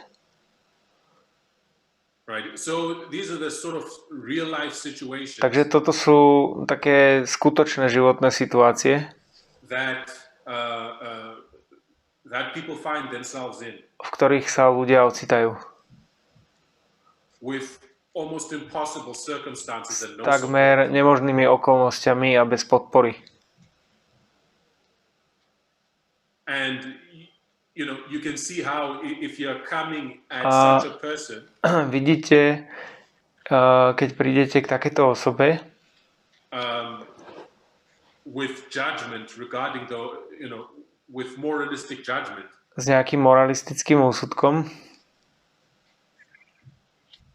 Right. So these are the sort of real life situations. Takže toto sú také skutočné životné situácie, that people find themselves in. V ktorých sa ľudia ocitajú. With almost impossible circumstances and no takmer nemožnými okolnostiami a bez podpory. And you can see how if you're coming at such a person, vidíte, keď prídete k takéto osobe, with judgment regarding with moralistic judgment, s nejakým moralistickým úsudkom,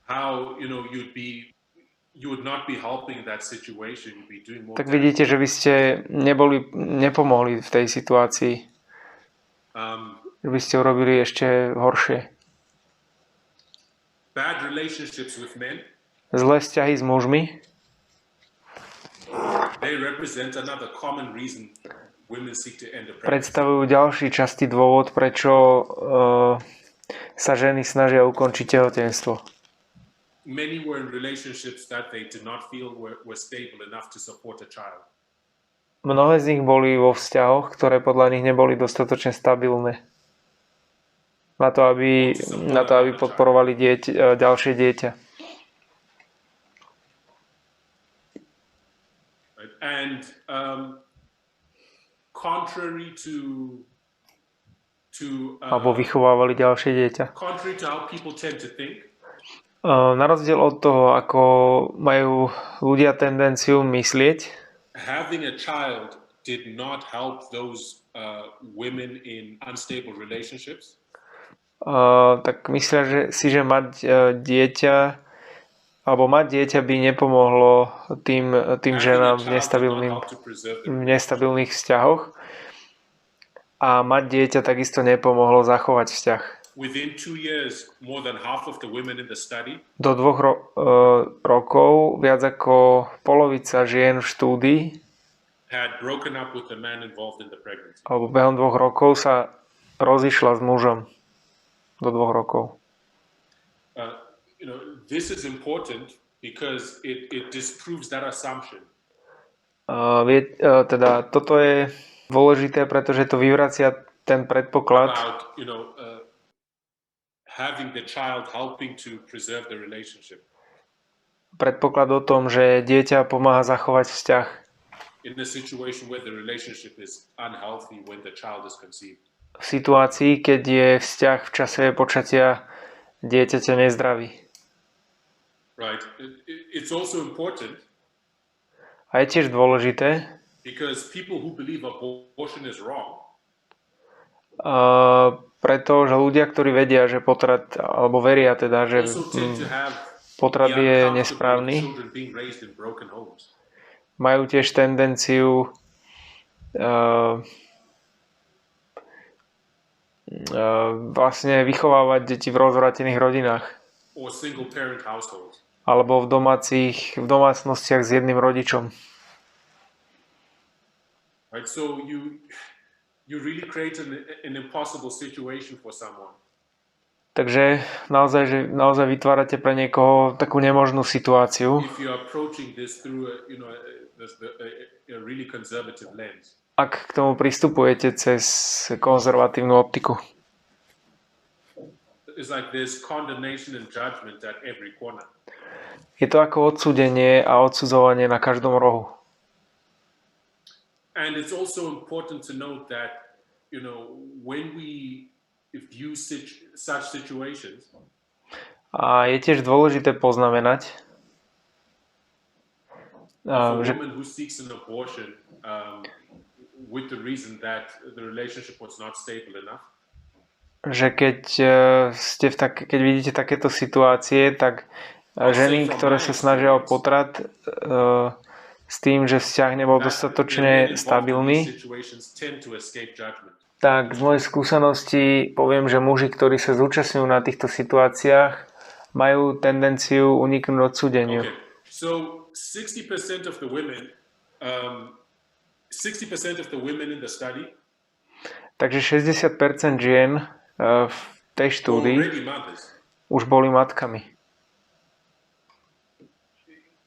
how you would not be helping that situation, you'd be doing more. Tak vidíte, že by ste nepomohli v tej situácii. Že by ste urobili ešte horšie. Bad relationships with men. Zlé vzťahy s mužmi. They represent another common reason women seek to end a pregnancy. Predstavujú ďalší častý dôvod, prečo sa ženy snažia ukončiť tehotenstvo. Many were in relationships that they did not feel were stable enough to support a child. Mnohé z nich boli vo vzťahoch, ktoré podľa nich neboli dostatočne stabilné na to, aby podporovali ďalšie dieťa. And contrary to alebo vychovávali ďalšie dieťa. Contrary to how people tend to think. Na rozdiel od toho, ako majú ľudia tendenciu myslieť, having a child did not help those women in unstable relationships? Tak myslia že mať dieťa alebo mať dieťa by nepomohlo tým ženám v nestabilných vzťahoch a mať dieťa takisto nepomohlo zachovať vzťah. Within 2 years, more than half of the women in the study Do 2 rokov viac ako polovica žien v štúdii had broken up with the man involved in the pregnancy. alebo behom 2 rokov sa rozišla s mužom do 2 rokov. This is important because it disproves that assumption. Teda toto je dôležité, pretože to vyvracia ten predpoklad About, having the child helping to preserve the relationship. Predpoklad o tom, že dieťa pomáha zachovať vzťah In a situation where the relationship is unhealthy when the child is conceived. v situácii, keď je vzťah v čase počatia dieťaťa nezdravý. Right. It's also important A je tiež dôležité, because people who believe abortion is wrong pretože ľudia, ktorí vedia, že potrat, alebo veria teda, že also tend to have potrat the je uncomfortable nesprávny, children being raised in broken homes. majú tiež tendenciu vlastne vychovávať deti v rozvrátených rodinách Or single parent households. alebo v domácnostiach s jedným rodičom. Right. So you really create an impossible situation for someone. Takže naozaj vytvárate pre niekoho takú nemožnú situáciu, If you're approaching this through a really conservative lens. ak k tomu pristupujete cez konzervatívnu optiku. It's like there's condemnation and judgment at every corner. Je to ako odsúdenie a odsudzovanie na každom rohu. And it's also important to note that, when we view such situations, A je tiež dôležité poznamenať, for a že woman who seeks an abortion with the reason that the relationship was not stable enough, keď vidíte takéto situácie, tak ženy, ktoré sa snažia o potrat s tým, že vzťah nebol dostatočne stabilný, tak z mojej skúsenosti poviem, že muži, ktorí sa zúčastňujú na týchto situáciách, majú tendenciu uniknúť odsúdeniu. Okay. So 60% of the women in the study Takže 60% žien v tej were štúdii already mothers. už boli matkami.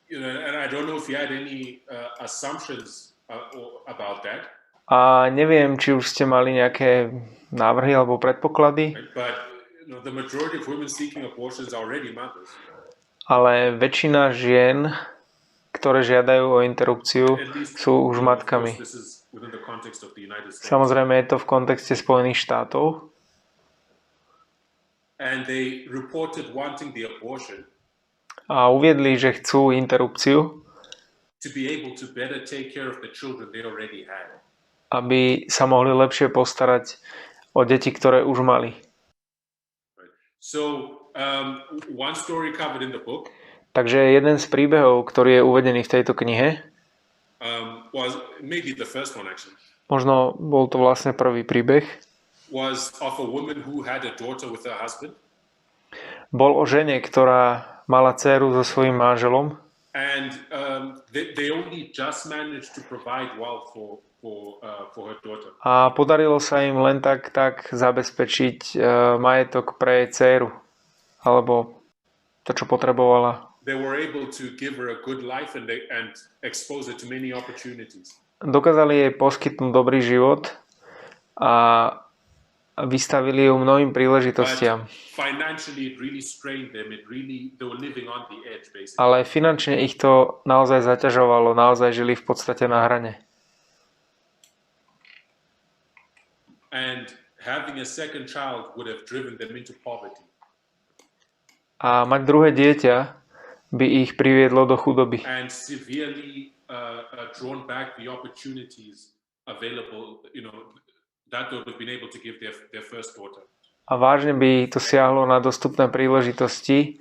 And I don't know if you had any assumptions about that. A neviem, či už ste mali nejaké návrhy alebo predpoklady, But the majority of women seeking abortions are already mothers. ale väčšina žien, ktoré žiadajú o interrupciu, At least, sú už of course, matkami. this is within the context of the United States. Samozrejme je to v kontexte Spojených štátov And they reported wanting the abortion a uviedli, že chcú interrupciu, to be able to better take care of the children they already had. aby sa mohli lepšie postarať o deti, ktoré už mali. So one story covered in the book Takže jeden z príbehov, ktorý je uvedený v tejto knihe, was maybe the first one actually, možno bol to vlastne prvý príbeh, was of a woman who had a daughter with her husband, bol o žene, ktorá mala dcéru so svojím manželom and they only just managed to provide wealth for her daughter. a podarilo sa im len tak zabezpečiť majetok pre jej dcéru, alebo to, čo potrebovala. They were able to give her a good life and expose her to many opportunities. Dokázali jej poskytnúť dobrý život a vystavili ju mnohým príležitostiam. Financially, it really strained them. They were living on the edge, basically. Ale finančne ich to naozaj zaťažovalo, naozaj žili v podstate na hrane. And having a second child would have driven them into poverty. A mať druhé dieťa by ich priviedlo do chudoby. And severely drawn back the opportunities available, that would have been able to give their first daughter. A vážne by to siahlo na dostupné príležitosti,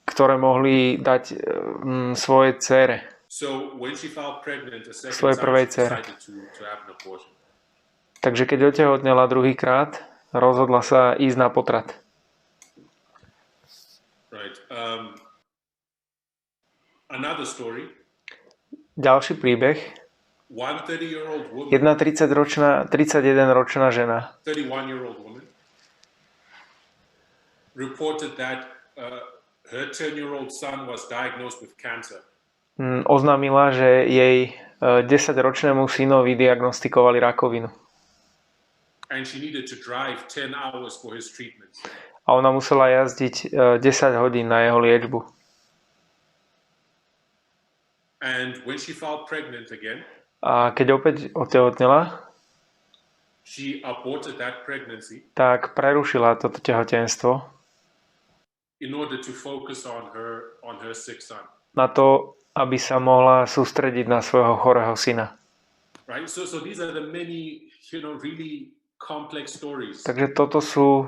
ktoré mohli dať svojej dcére. So when she fell pregnant a second Svojej time, prvej she dcére. decided to have an abortion. Takže keď otehotnela druhýkrát, rozhodla sa ísť na potrat. Right. Another story. Ďalší príbeh. One 30-year-old woman. Jedna 31-ročná žena. 31-year-old woman reported that her 10-year-old son was diagnosed with cancer. Oznámila, že jej 10-ročnému synovi diagnostikovali rakovinu. And she needed to drive 10 hours for his treatment. A ona musela jazdiť 10 hodín na jeho liečbu. And when she fell pregnant again, a keď opäť otehotnela, she aborted that pregnancy tak prerušila toto tehotenstvo in order to focus on her sick son. Na to, aby sa mohla sústrediť na svojho chorého syna. Right? So these are the many, really complex stories. Takže toto sú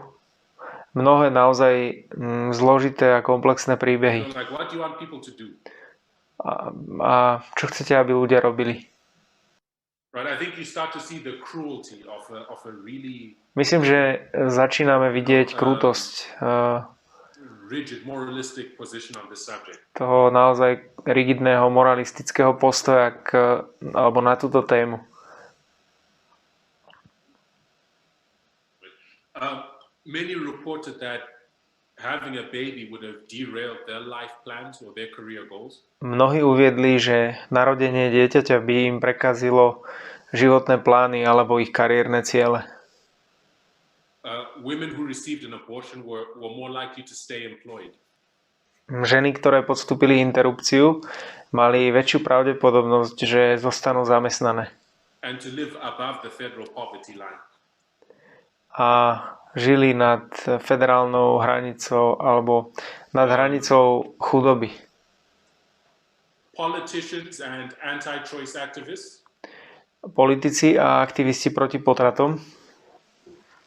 mnohé naozaj zložité a komplexné príbehy. Like what do you want people to do? A čo chcete, aby ľudia robili? Right, I think you start to see the cruelty of a really Myslím, že začíname vidieť krutosť rigid moralistic position on this subject. Toho naozaj rigidného moralistického postoja alebo na túto tému. Many reported that having a baby would have derailed their life plans or their career goals. Mnohí uviedli, že narodenie dieťaťa by im prekazilo životné plány alebo ich kariérne ciele. Women who received an abortion were more likely to stay employed. Ženy, ktoré podstúpili interrupciu, mali väčšiu pravdepodobnosť, že zostanú zamestnané. And to live above the federal poverty line. A žili nad federálnou hranicou alebo nad hranicou chudoby. Politicians and anti-choice activists Politici a aktivisti proti potratom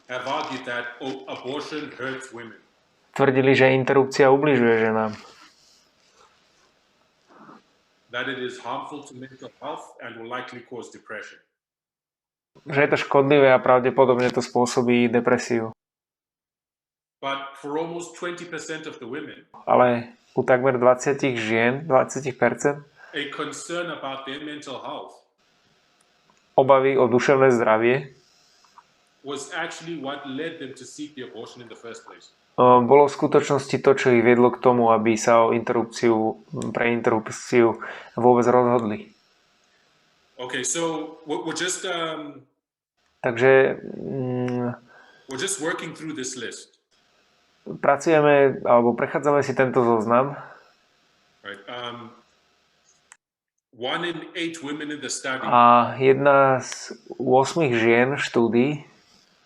have argued that abortion hurts women. Tvrdili, že interrupcia ubližuje ženám. That it is harmful to mental health and will likely cause depression. Že je to škodlivé a pravdepodobne to spôsobí depresiu. But for almost 20% of the women, Ale u takmer 20 žien, 20%, a concern about their mental health obavy o duševné zdravie was actually what led them to seek the abortion in the first place. Bolo v skutočnosti to, čo ich viedlo k tomu, aby sa o pre interrupciu vôbec rozhodli. Okay, so we're just Takže we're just working through this list. Pracujeme alebo prechádzame si tento zoznam. Right. 1 in 8 women in the study A jedna z 8 žien v štúdii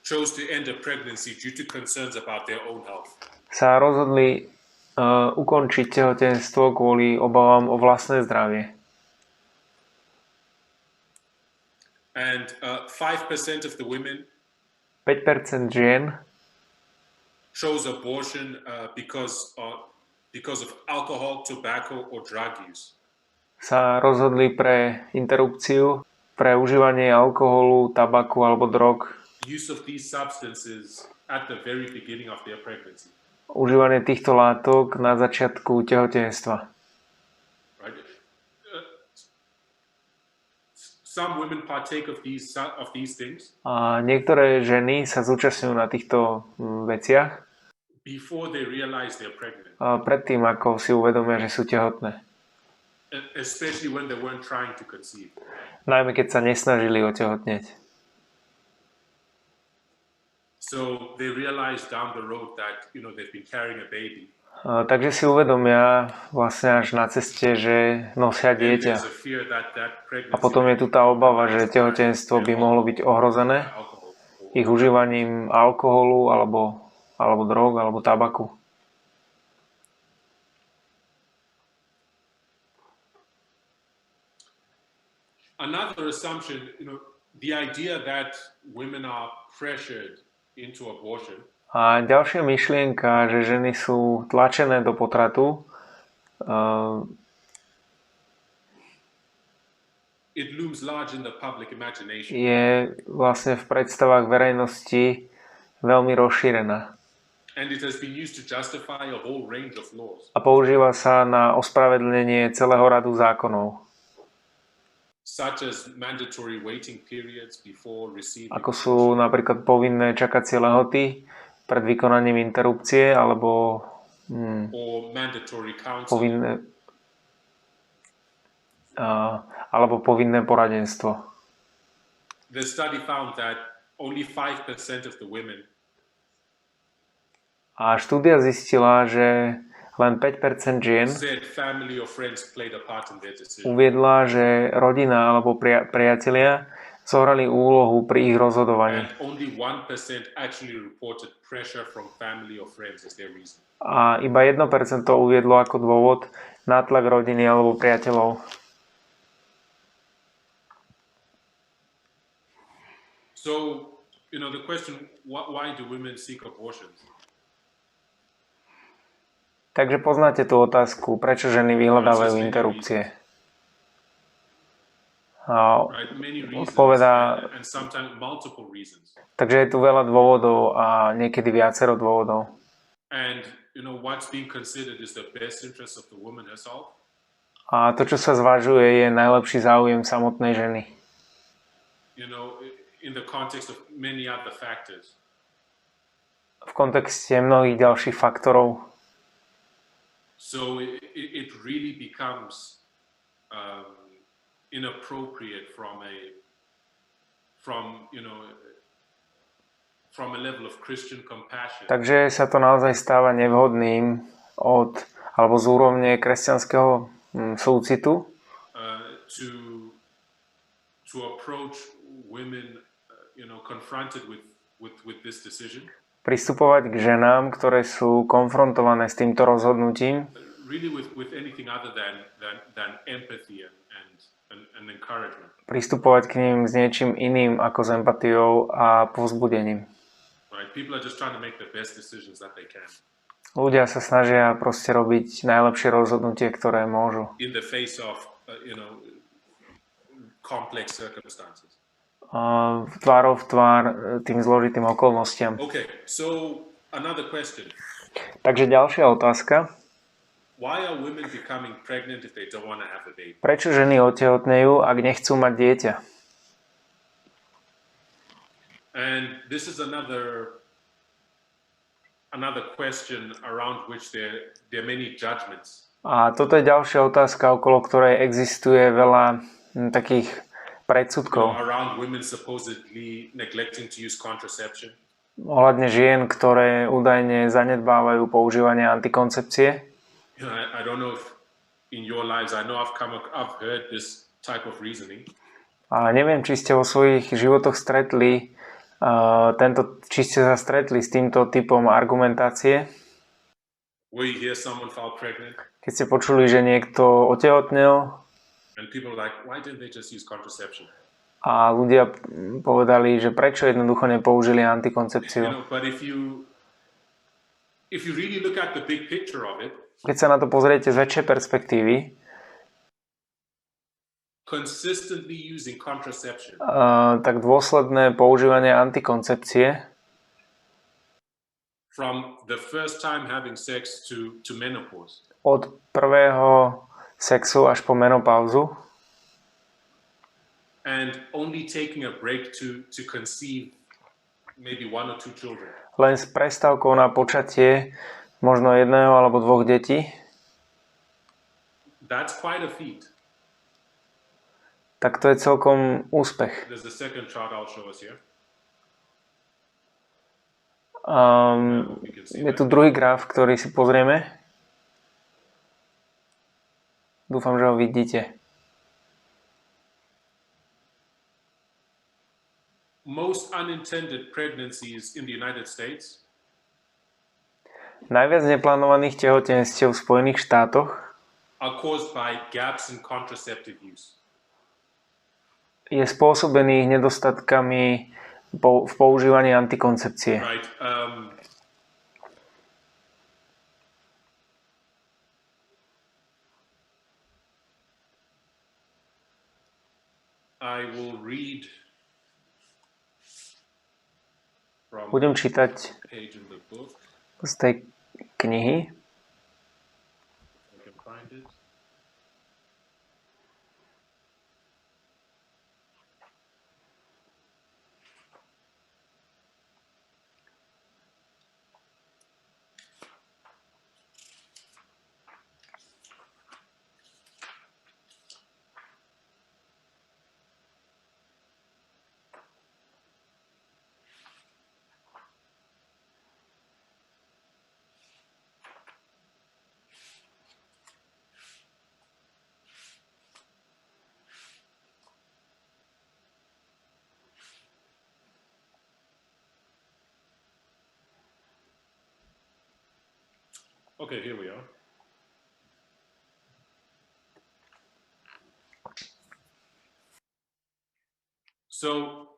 chose to end a pregnancy due to concerns about their own health. sa rozhodli ukončiť tehotenstvo kvôli obavám o vlastné zdravie. And 5% of the women 5% žien chose abortion because of alcohol, tobacco, or drug use. sa rozhodli pre interrupciu, pre užívanie alkoholu, tabaku alebo drog. Use of these substances at the very beginning of their pregnancy. Užívanie týchto látok na začiatku tehotenstva. Right? Some women partake of these things. A niektoré ženy sa zúčastňujú na týchto veciach Before they realize they're pregnant. Predtým, ako si uvedomia, že sú tehotné. Especially when they weren't trying to conceive. Najmä keď sa nesnažili otehotneť. So they realize down the road that they've been carrying a baby. Takže si uvedomia vlastne až na ceste, že nosia dieťa. A potom je tu tá obava, že tehotenstvo by mohlo byť ohrozené ich užívaním alkoholu alebo drog alebo tabaku. Another assumption, The idea that women are pressured into abortion. A ďalšia myšlienka, že ženy sú tlačené do potratu, It looms large in the public imagination. Je vlastne v predstavách verejnosti veľmi rozšírená. And it has been used to justify a whole range of laws. A používa sa na ospravedlnenie celého radu zákonov. Such as mandatory waiting periods before receiving. Ako sú napríklad povinné čakacie lehoty pred vykonaním interrupcie, alebo or mandatory counseling. povinné alebo povinné poradenstvo. The study found that only 5% of the women. A štúdia zistila, že len 5% žien uviedla, že rodina alebo priatelia zohrali úlohu pri ich rozhodovaní. A iba 1% uviedlo ako dôvod nátlak rodiny alebo priateľov. So, the question, why do women seek abortions? Takže poznáte tú otázku, prečo ženy vyhľadávajú interrupcie. Odpovedá, takže je tu veľa dôvodov a niekedy viacero dôvodov. A to, čo sa zvažuje, je najlepší záujem samotnej ženy. V kontexte mnohých ďalších faktorov. So it really becomes inappropriate from a level of Christian compassion. Takže sa to naozaj stáva nevhodným alebo z úrovne kresťanského súcitu. To approach women, confronted with this decision. Pristupovať k ženám, ktoré sú konfrontované s týmto rozhodnutím, pristupovať k ním s niečím iným ako s empatiou a povzbudením. Ľudia sa snažia proste robiť najlepšie rozhodnutie, ktoré môžu. Tvárou v tvár tým zložitým okolnostiam. Okay, so another question. Takže ďalšia otázka. Why are women becoming pregnant if they don't want to have a baby? Prečo ženy otehotnejú, ak nechcú mať dieťa? And this is another question around which there are many judgments. A toto je ďalšia otázka, okolo ktorej existuje veľa takých predsudkov. Ohľadne žien, ktoré údajne zanedbávajú používanie antikoncepcie. A neviem, či ste vo svojich životoch stretli či ste sa stretli s týmto typom argumentácie. Keď ste počuli, že niekto otehotnel, a ľudia povedali, že prečo jednoducho nepoužili antikoncepciu. Keď sa na to pozriete z väčšej perspektívy, tak dôsledné používanie antikoncepcie od prvého sexu až po menopauzu len s prestávkou na počatie možno jedného alebo dvoch detí, tak to je celkom úspech. Je tu druhý graf, ktorý si pozrieme. Dúfam, že ho vidíte. Most unintended pregnancies in the United States. Najviac neplánovaných tehotenstiev v Spojených štátoch are caused by gaps in contraceptive use. je spôsobený nedostatkami v používaní antikoncepcie. Right. I will read from Budem čítať page in the book. z tej knihy. I can find it. Okay, here we are. So,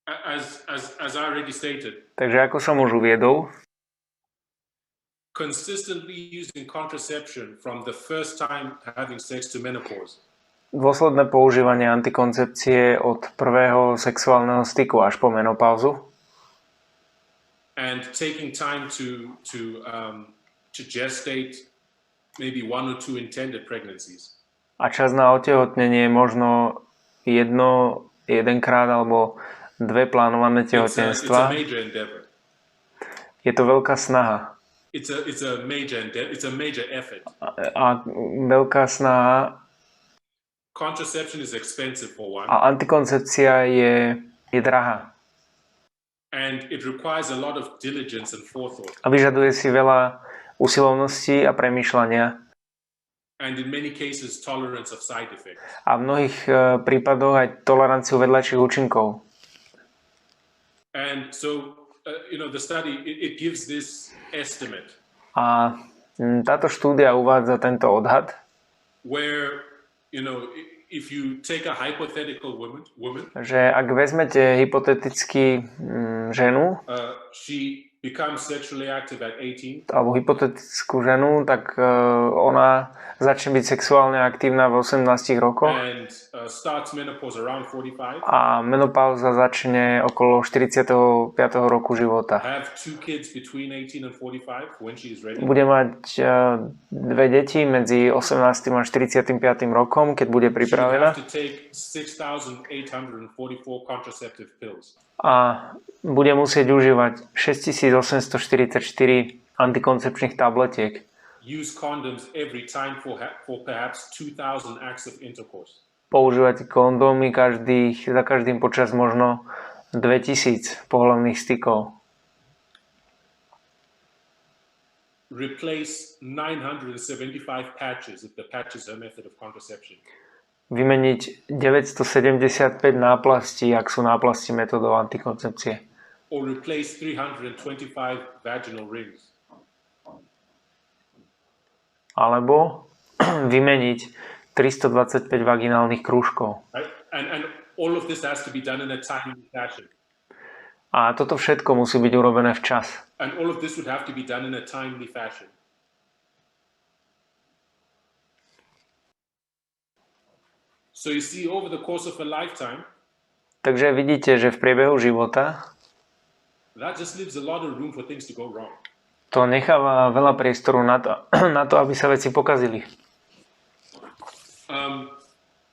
as I already stated, Takže ako som už uviedol, consistently using contraception from the first time having sex to menopause dôsledné používanie antikoncepcie od prvého sexuálneho styku až po menopauzu and taking time to gestate maybe 1 or 2 intended pregnancies. a čas na otehotnenie možno jedenkrát alebo 2 plánované It's a tehotenstva. major endeavor. Je to veľká snaha It's a major effort. a veľká snaha Contraception is expensive for one, a antikoncepcia je drahá and it requires a lot of diligence and forethought, a vyžaduje si veľa usilovnosti a premýšľania and in many cases tolerance of side effects. a v mnohých prípadoch aj toleranciu vedľajších účinkov. And so, the study, it gives this estimate A táto štúdia uvádza tento odhad, where, if you take a hypothetical woman, že ak vezmete hypoteticky ženu she becomes sexually active at 18, alebo hypotetickú ženu, tak ona začne byť sexuálne aktívna v 18 rokoch and starts menopause around 45, a menopauza začne okolo 45. roku života. have 2 kids between 18 and 45 when she is ready, Bude mať 2 deti medzi 18. a 45. rokom, keď bude she would pripravená, have to take 6,844 contraceptive pills. a bude musieť užívať 6844 antikoncepčných tabletiek. Use condoms every time for perhaps 2,000 acts of intercourse. Používať kondómy za každým počas možno 2000 pohlavných stykov. Replace 975 patches if the patch is her method of contraception. Vymeniť 975 náplastí, ak sú náplasti metodou antikoncepcie. Or replace 325 vaginal rings. Alebo vymeniť 325 vaginálnych krúžkov. Right? And all of this has to be done in a timely fashion. A toto všetko musí byť urobené včas. And all of this would have to be done in a timely fashion. So you see, over the course of a lifetime, Takže vidíte, že v priebehu života that just leaves a lot of room for things to go wrong. to necháva veľa priestoru na to, aby sa veci pokazili.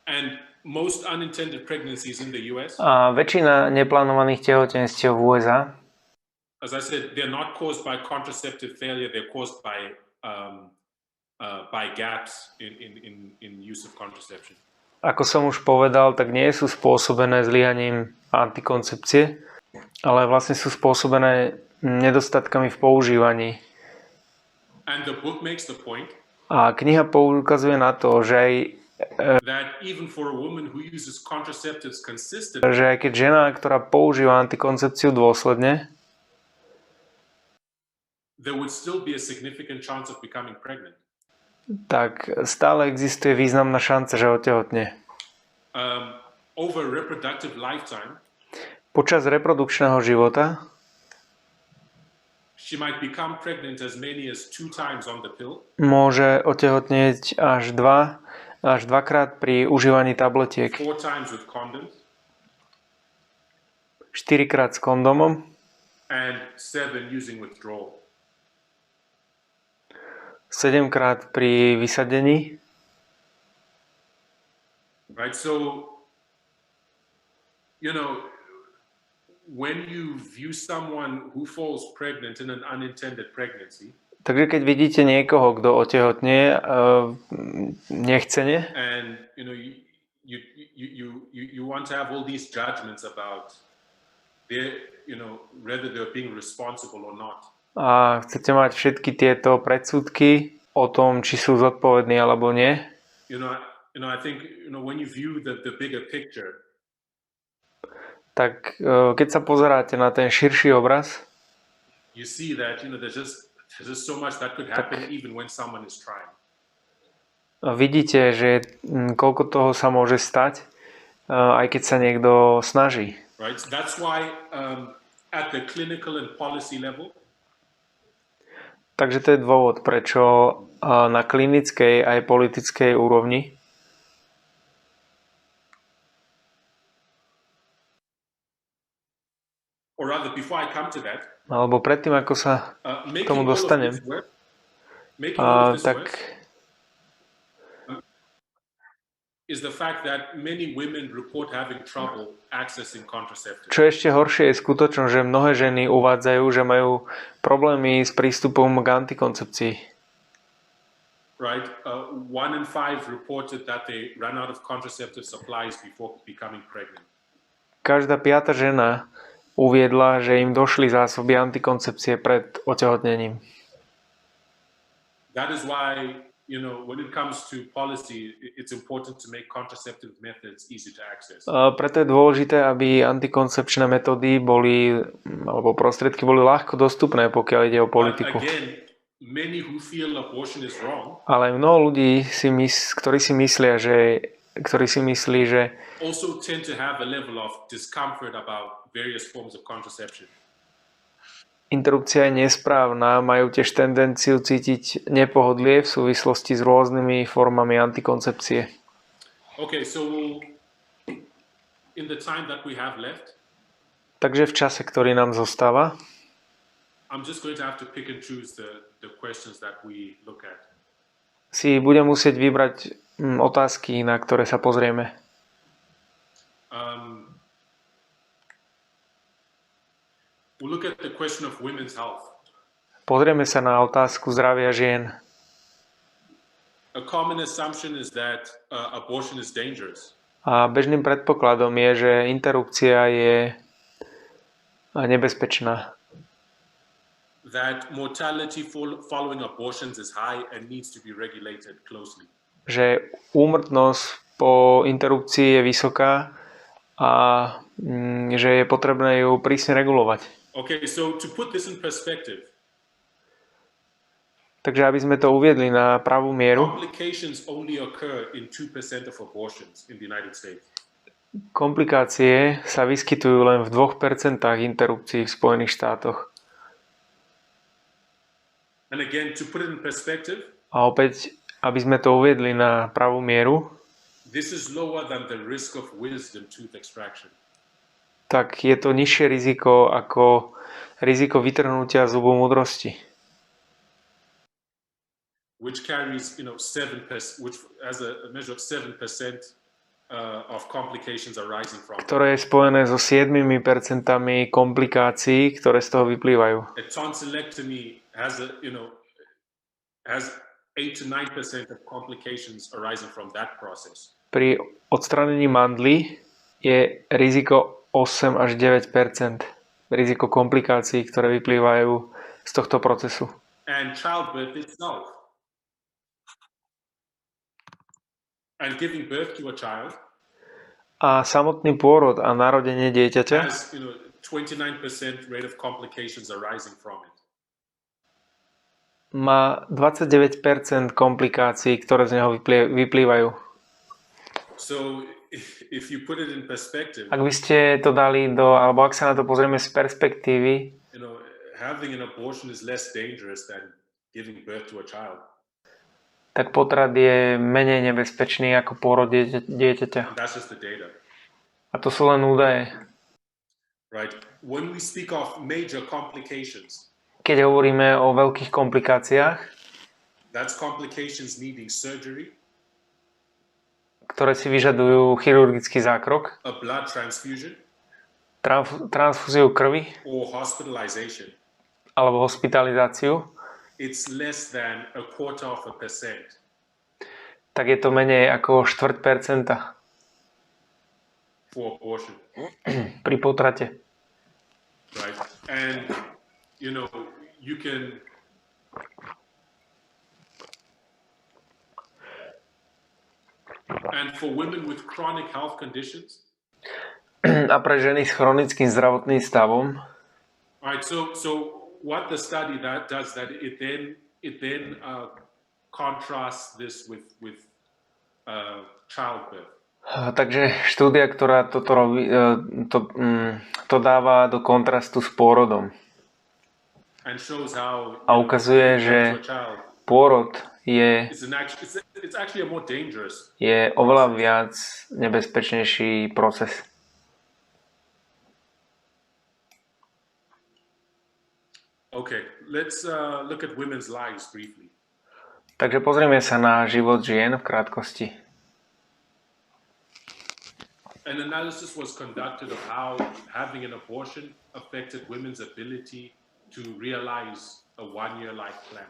And most unintended pregnancies in the US, A väčšina neplánovaných tehotenstiev v USA, as I said, they're not caused by contraceptive failure, they're caused by gaps in use of contraception. ako som už povedal, tak nie sú spôsobené zlyhaním antikoncepcie, ale vlastne sú spôsobené nedostatkami v používaní. And the book makes the point A kniha poukazuje na to, že aj that even for a woman who uses contraceptives consistently, že aj keď žena, ktorá používa antikoncepciu dôsledne, there would still be a significant chance of becoming pregnant. tak stále existuje významná šanca, že otehotne. over reproductive lifetime, počas reprodukčného života she might become pregnant as many as 2 times on the pill. Môže otehotnieť až dvakrát pri užívaní tabletiek. 4 times with condoms. 4-krát s kondomom. And 7 using withdrawal. 7-krát pri vysadení. Right, so, you know, when you view someone who falls pregnant in an unintended pregnancy, takže keď vidíte niekoho, kto otehotnie nechcene, and you know you want to have all these judgments about their, you know, whether they're being responsible or not. A chcete mať všetky tieto predsudky o tom, či sú zodpovední alebo nie. You know, I think, you know, when you view the bigger picture, tak keď sa pozeráte na ten širší obraz, you see that, you know, there's just so much that could happen even when someone is trying. Vidíte, že koľko toho sa môže stať, aj keď sa niekto snaží. Right. That's why at the clinical and policy level, takže to je dôvod, prečo na klinickej aj politickej úrovni or rather before I come to that, alebo predtým, ako sa k tomu dostanem, tak is the fact that many women report having trouble accessing contraceptives. Čo ešte horšie je skutočnosť, že mnohé ženy uvádzajú, že majú problémy s prístupom k antikoncepcii. Right, 1 in 5 reported that they ran out of contraceptive supplies before becoming pregnant. Každá 5. žena uviedla, že im došli zásoby antikoncepcie pred otehotnením. That is why, you know, when it comes to policy, it's important to make contraceptive methods easy to access. Preto je dôležité, aby antikoncepčné metódy boli, alebo prostriedky boli ľahko dostupné, pokiaľ ide o politiku. But again, many who feel abortion is wrong, ale mnoho ľudí, ktorí si myslí, že also tend to have a level of discomfort about various forms of contraception. Interrupcia je nesprávna, majú tiež tendenciu cítiť nepohodlie v súvislosti s rôznymi formami antikoncepcie. Okay, so in the time that we have left, takže v čase, ktorý nám zostáva, I'm just going to have to pick and choose the questions that we look at. Si budem musieť vybrať otázky, na ktoré sa pozrieme. We'll look at the question of women's health. Pozrieme sa na otázku zdravia žien. A common assumption is that abortion is dangerous. A bežným predpokladom je, že interrupcia je nebezpečná. That mortality following abortions is high and needs to be regulated closely. Že úmrtnosť po interrupcii je vysoká a že je potrebné ju prísne regulovať. Okay, so to put this in perspective. Takže aby sme to uviedli na pravú mieru, Complications only occur in 2% of abortions in the United States. Komplikácie sa vyskytujú len v 2% interrupcií v Spojených štátoch. And again, to put it in perspective, a opäť, aby sme to uviedli na pravú mieru, this is lower than the risk of wisdom tooth extraction. Tak je to nižšie riziko ako riziko vytrhnutia zubu múdrosti. Which carries, 7%, which has a measure of 7% of complications arising from. Ktoré je spojené so 7% komplikácií, ktoré z toho vyplývajú. A tonsillectomy has 8 to 9% of complications arising from that process. Pri odstránení mandly je riziko 8 až 9% riziko komplikácií, ktoré vyplývajú z tohto procesu. And childbirth itself. And giving birth to a child. A samotný pôrod a narodenie dieťaťa has, 29% rate of complications arising from it. Má 29% komplikácií, ktoré z neho vyplývajú. So if you put it in perspective, Ak by ste to dali alebo ak sa na to pozrieme z perspektívy, having an abortion is less dangerous than giving birth to a child. Tak potrat je menej nebezpečný ako pôrod dieťaťa. And that's just the data. A to sú len údaje. Right. When we speak of major complications, keď hovoríme o veľkých komplikáciách, that's complications needing surgery, ktoré si vyžadujú chirurgický zákrok, a blood transfusion, transfúziu krvi or hospitalization, alebo hospitalizáciu, it's less than 0.25%. Tak je to menej ako 0,25% for abortion. pri potrate. Right. And you can and for women with chronic health conditions. A pre ženy s chronickým zdravotným stavom. Right. So what the study does that it then contrasts this with childbirth. Takže štúdia, ktorá toto robí, to dáva do kontrastu s pôrodom. A ukazuje, že pôrod je oveľa viac nebezpečnejší proces. Okay, let's look at women's lives briefly. Takže pozrieme sa na život žien v krátkosti. An analysis was conducted of how having an abortion affected women's ability to realize a one-year life plan.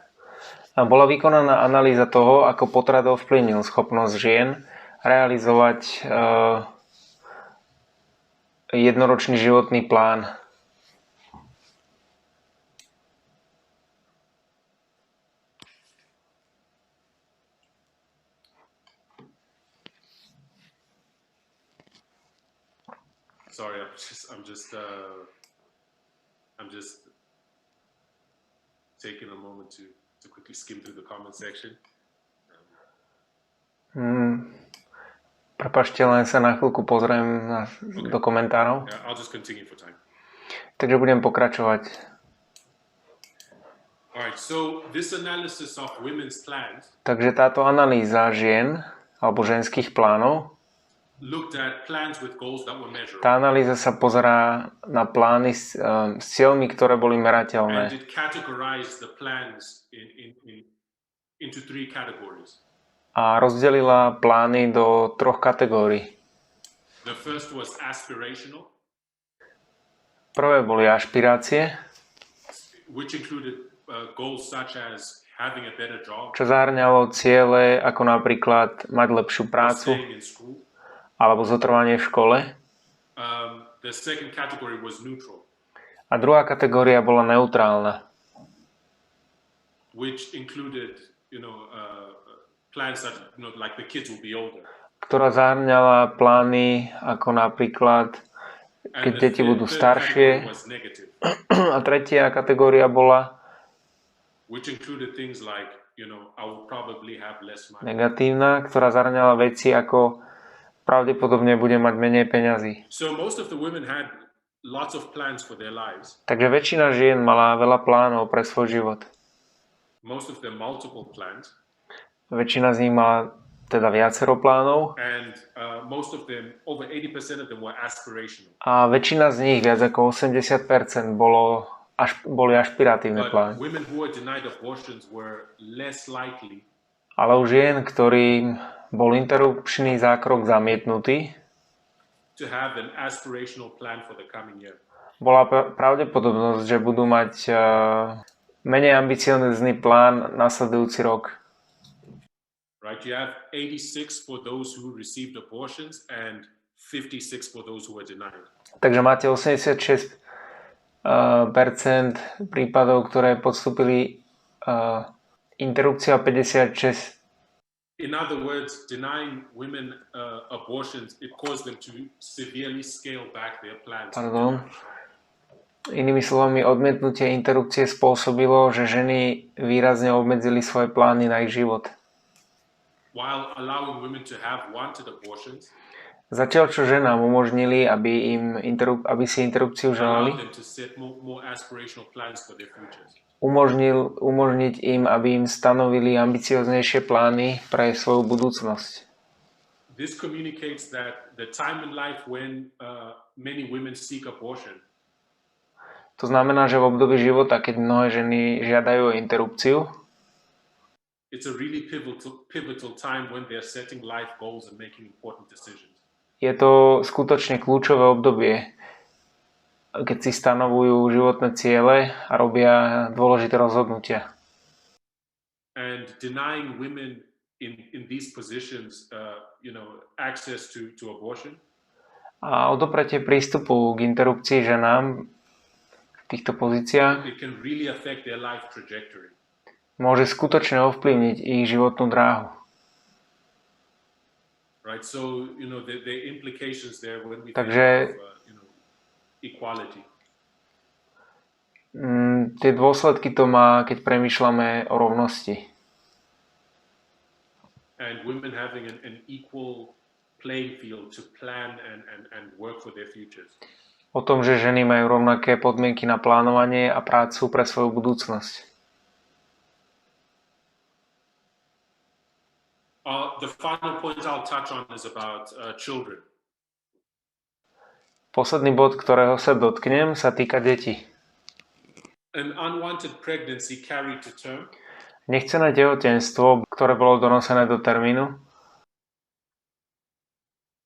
A bola vykonaná analýza toho, ako potrat ovplyvnil schopnosť žien realizovať jednoročný životný plán. Sorry, I'm just taking a moment to quickly skim through the comment section. Prepáčte, len sa na chvíľku pozriem do komentárov. Yeah, I'll just continue for time. Takže budem pokračovať. Alright, so this analysis of women's plans. Takže táto analýza žien alebo ženských plánov. Looked at plans with goals that were measurable. Tá analýza sa pozerá na plány s cieľmi, ktoré boli merateľné. And it categorized the plans into three categories. A rozdelila plány do troch kategórií. The first was aspirational. Prvé boli ašpirácie, which included goals such as having a better job, čo zahŕňalo ciele ako napríklad mať lepšiu prácu, staying in school. Alebo zotrvanie v škole. The second category was neutral. A druhá kategória bola neutrálna. Which included, plans that, like the kids will be older. Ktorá zahŕňala plány ako napríklad, keď deti budú staršie. A tretia kategória bola which included things like, I will probably have less money. Negatívna, ktorá zahŕňala veci ako pravdepodobne bude mať menej peňazí. So most of the women had lots of plans for their lives. Takže väčšina žien mala veľa plánov pre svoj život. Most of them multiple plans. Väčšina z nich mala teda viacero plánov. And most of them, over 80% of them were aspirational. A väčšina z nich, viac ako 80%, boli ašpiratívne plány. But women who were denied abortions were less likely. Ale u žien, ktorým bol interrupčný zákrok zamietnutý, to have an aspirational plan for the coming year. Bola pravdepodobnosť, že budú mať menej ambiciózny plán nasledujúci rok. Right, you have 86 for those who received abortions and 56 for those who were denied. Takže máte 86% prípadov, ktoré podstúpili interrupciu, a 56. In other words, denying women abortions, it caused them to severely scale back their plans. Inými slovami, odmietnutie interrupcie spôsobilo, že ženy výrazne obmedzili svoje plány na ich život. while allowing women to have wanted abortions, zatiaľ čo ženám umožnili, aby si interrupciu želali, allowed them to set more aspirational plans for their futures. umožniť im, aby im stanovili ambicioznejšie plány pre svoju budúcnosť. This communicates that the time in life when many women seek abortion, To znamená, že v období života, keď mnohé ženy žiadajú o interrupciu, it's a really pivotal time when they're setting life goals and making important decisions. je to skutočne kľúčové obdobie, keď si stanovujú životné ciele a robia dôležité rozhodnutia. And denying women in these positions, access to abortion. A odopretie prístupu k interrupcii ženám v týchto pozíciách It can really affect their life trajectory. môže skutočne ovplyvniť ich životnú dráhu. Right, so the implications there when we Takže think of equality. Tie dôsledky to má, keď premýšľame o rovnosti. And women having an equal playing field to plan and work for their futures. O tom, že ženy majú rovnaké podmienky na plánovanie a prácu pre svoju budúcnosť. The final point I'll touch on is about children. Posledný bod, ktorého sa dotknem, sa týka detí. An unwanted pregnancy carried to term. Nechcené tehotenstvo, ktoré bolo donosené do termínu,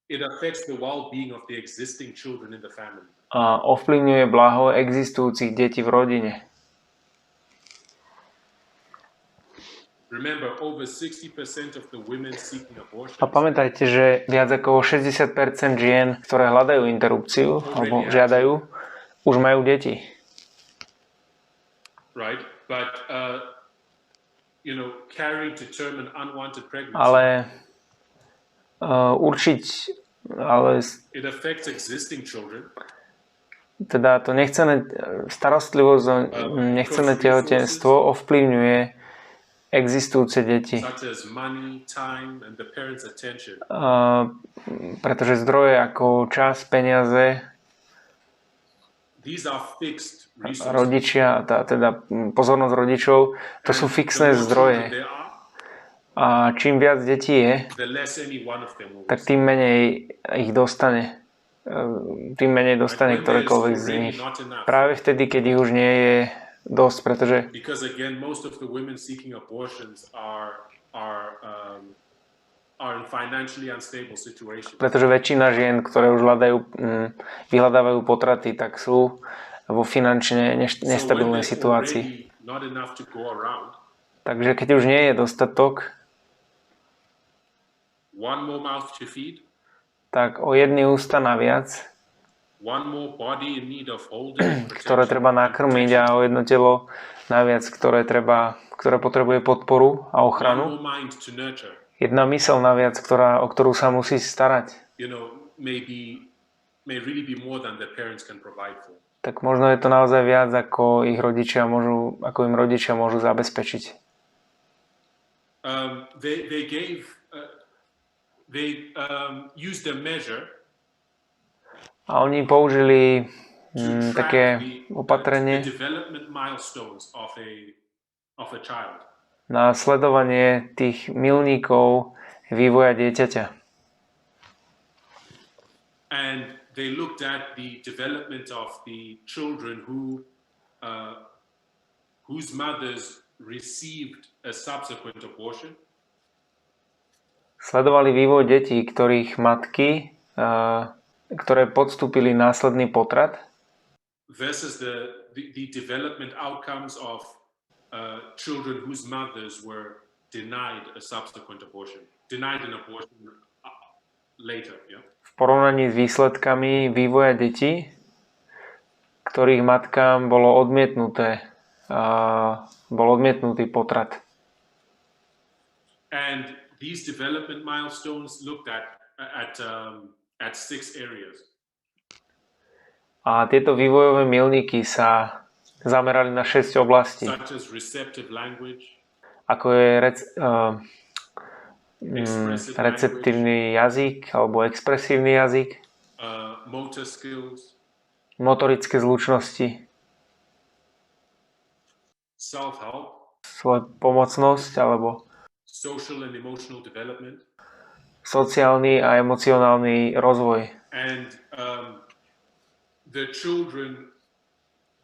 It affects the well-being of the existing children in the family. a ovplyvňuje blaho existujúcich detí v rodine. Remember, over 60% of the women seeking abortion A pamätajte, že viac ako 60% žien, ktoré hľadajú interrupciu alebo žiadajú, už majú deti. right? But carrying to term an unwanted pregnancy. Ale It affects existing children. teda to nechcené starostlivosť o nechcené tehotenstvo ovplyvňuje existujúce deti. Such as money, time, and the parents' attention. Pretože zdroje ako čas, peniaze, These are fixed resources. rodičia, teda pozornosť rodičov, to sú fixné zdroje. A čím viac detí je, tak tým menej ich dostane. Tým menej dostane ktorékoľvek z nich. Práve vtedy, keď ich už nie je dosť, pretože väčšina žien, ktoré už vyhľadávajú potraty, tak sú vo finančne nestabilnej situácii. Takže keď už nie je dostatok, tak o jedny ústa naviac, ktoré treba nakrmiť, a o jedno telo naviac, ktoré potrebuje podporu a ochranu. Jedna myseľ naviac, o ktorú sa musí starať. Tak možno je to naozaj viac, ako im rodičia môžu zabezpečiť. A oni použili také opatrenie na sledovanie tých milníkov vývoja dieťaťa. And they looked at the development of the children whose mothers received a subsequent abortion. Sledovali vývoj detí, ktorých matky, ktoré podstúpili následný potrat, versus the development outcomes of children whose mothers were denied a subsequent abortion, denied an abortion later, yeah? V porovnaní s výsledkami vývoja detí, ktorých matkám bol odmietnutý potrat. And these development milestones looked at 6 areas. A tieto vývojové milníky sa zamerali na 6 oblastí. Such as receptive language, ako je receptívny jazyk alebo expresívny jazyk, motor skills, motorické zručnosti, self-help, pomocnosť alebo social and emotional development, sociálny a emocionálny rozvoj and the children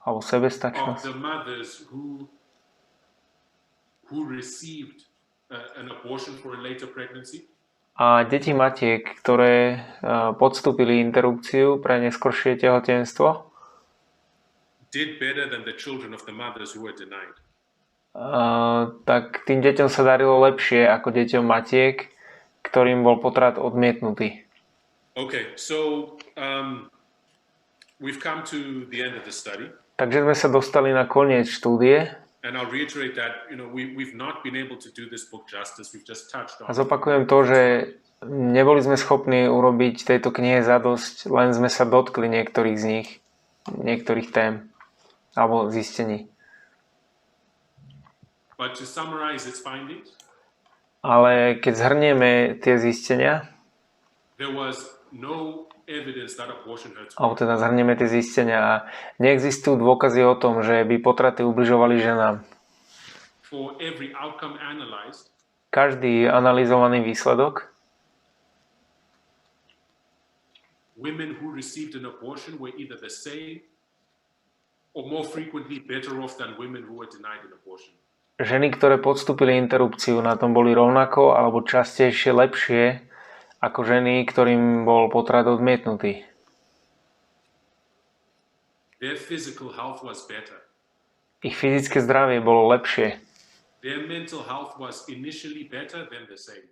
alebo of sebestačnosť. the mothers who received an abortion for a later pregnancy. A deti matiek, ktoré podstúpili interrupciu pre neskoršie tehotenstvo, did better than the children of the mothers who were denied. Tak tým deťom sa darilo lepšie ako deťom matiek, ktorým bol potrat odmietnutý. Okay, so we've come to the end of the study. Takže sme sa dostali na koniec štúdie. And I'll reiterate that, we've not been able to do this book justice. We've just touched on. A zopakujem to, že neboli sme schopní urobiť tejto knihe zadosť, len sme sa dotkli niektorých z nich, niektorých tém alebo zistení. But to summarize its findings, ale keď zhrnieme tie zistenia, there was no evidence that abortion hurts women. alebo teda zhrnieme tie zistenia a neexistujú dôkazy o tom, že by potraty ubližovali ženám. For every outcome analyzed, každý analyzovaný výsledok, women who received an abortion were either the same or more frequently better off than women who were denied an abortion. Ženy, ktoré podstúpili interrupciu, na tom boli rovnako alebo častejšie lepšie ako ženy, ktorým bol potrat odmietnutý. Their physical health was better. Ich fyzické zdravie bolo lepšie. Their mental health was initially better than the same.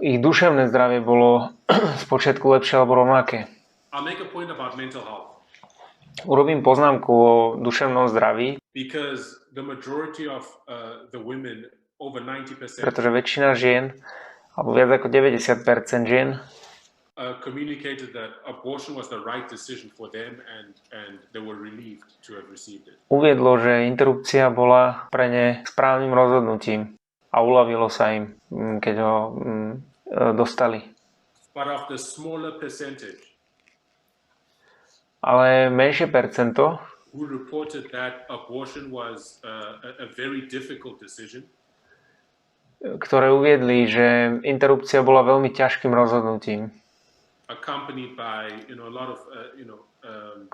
Ich duševné zdravie bolo spočiatku lepšie alebo rovnaké. I'll make a point about mental health. Urobím poznámku o duševnom zdraví, because the majority of the women, over 90%, pretože väčšina žien, alebo viac ako 90% žien, communicated that abortion was the right decision for them and they were relieved to have received it. Uviedlo, že interrupcia bola pre ne správnym rozhodnutím a uľavilo sa im, keď ho dostali. But of the smaller percentage, ale menšie percento, who reported that abortion was a very difficult decision, ktoré uviedli, že interrupcia bola veľmi ťažkým rozhodnutím, accompanied by a lot of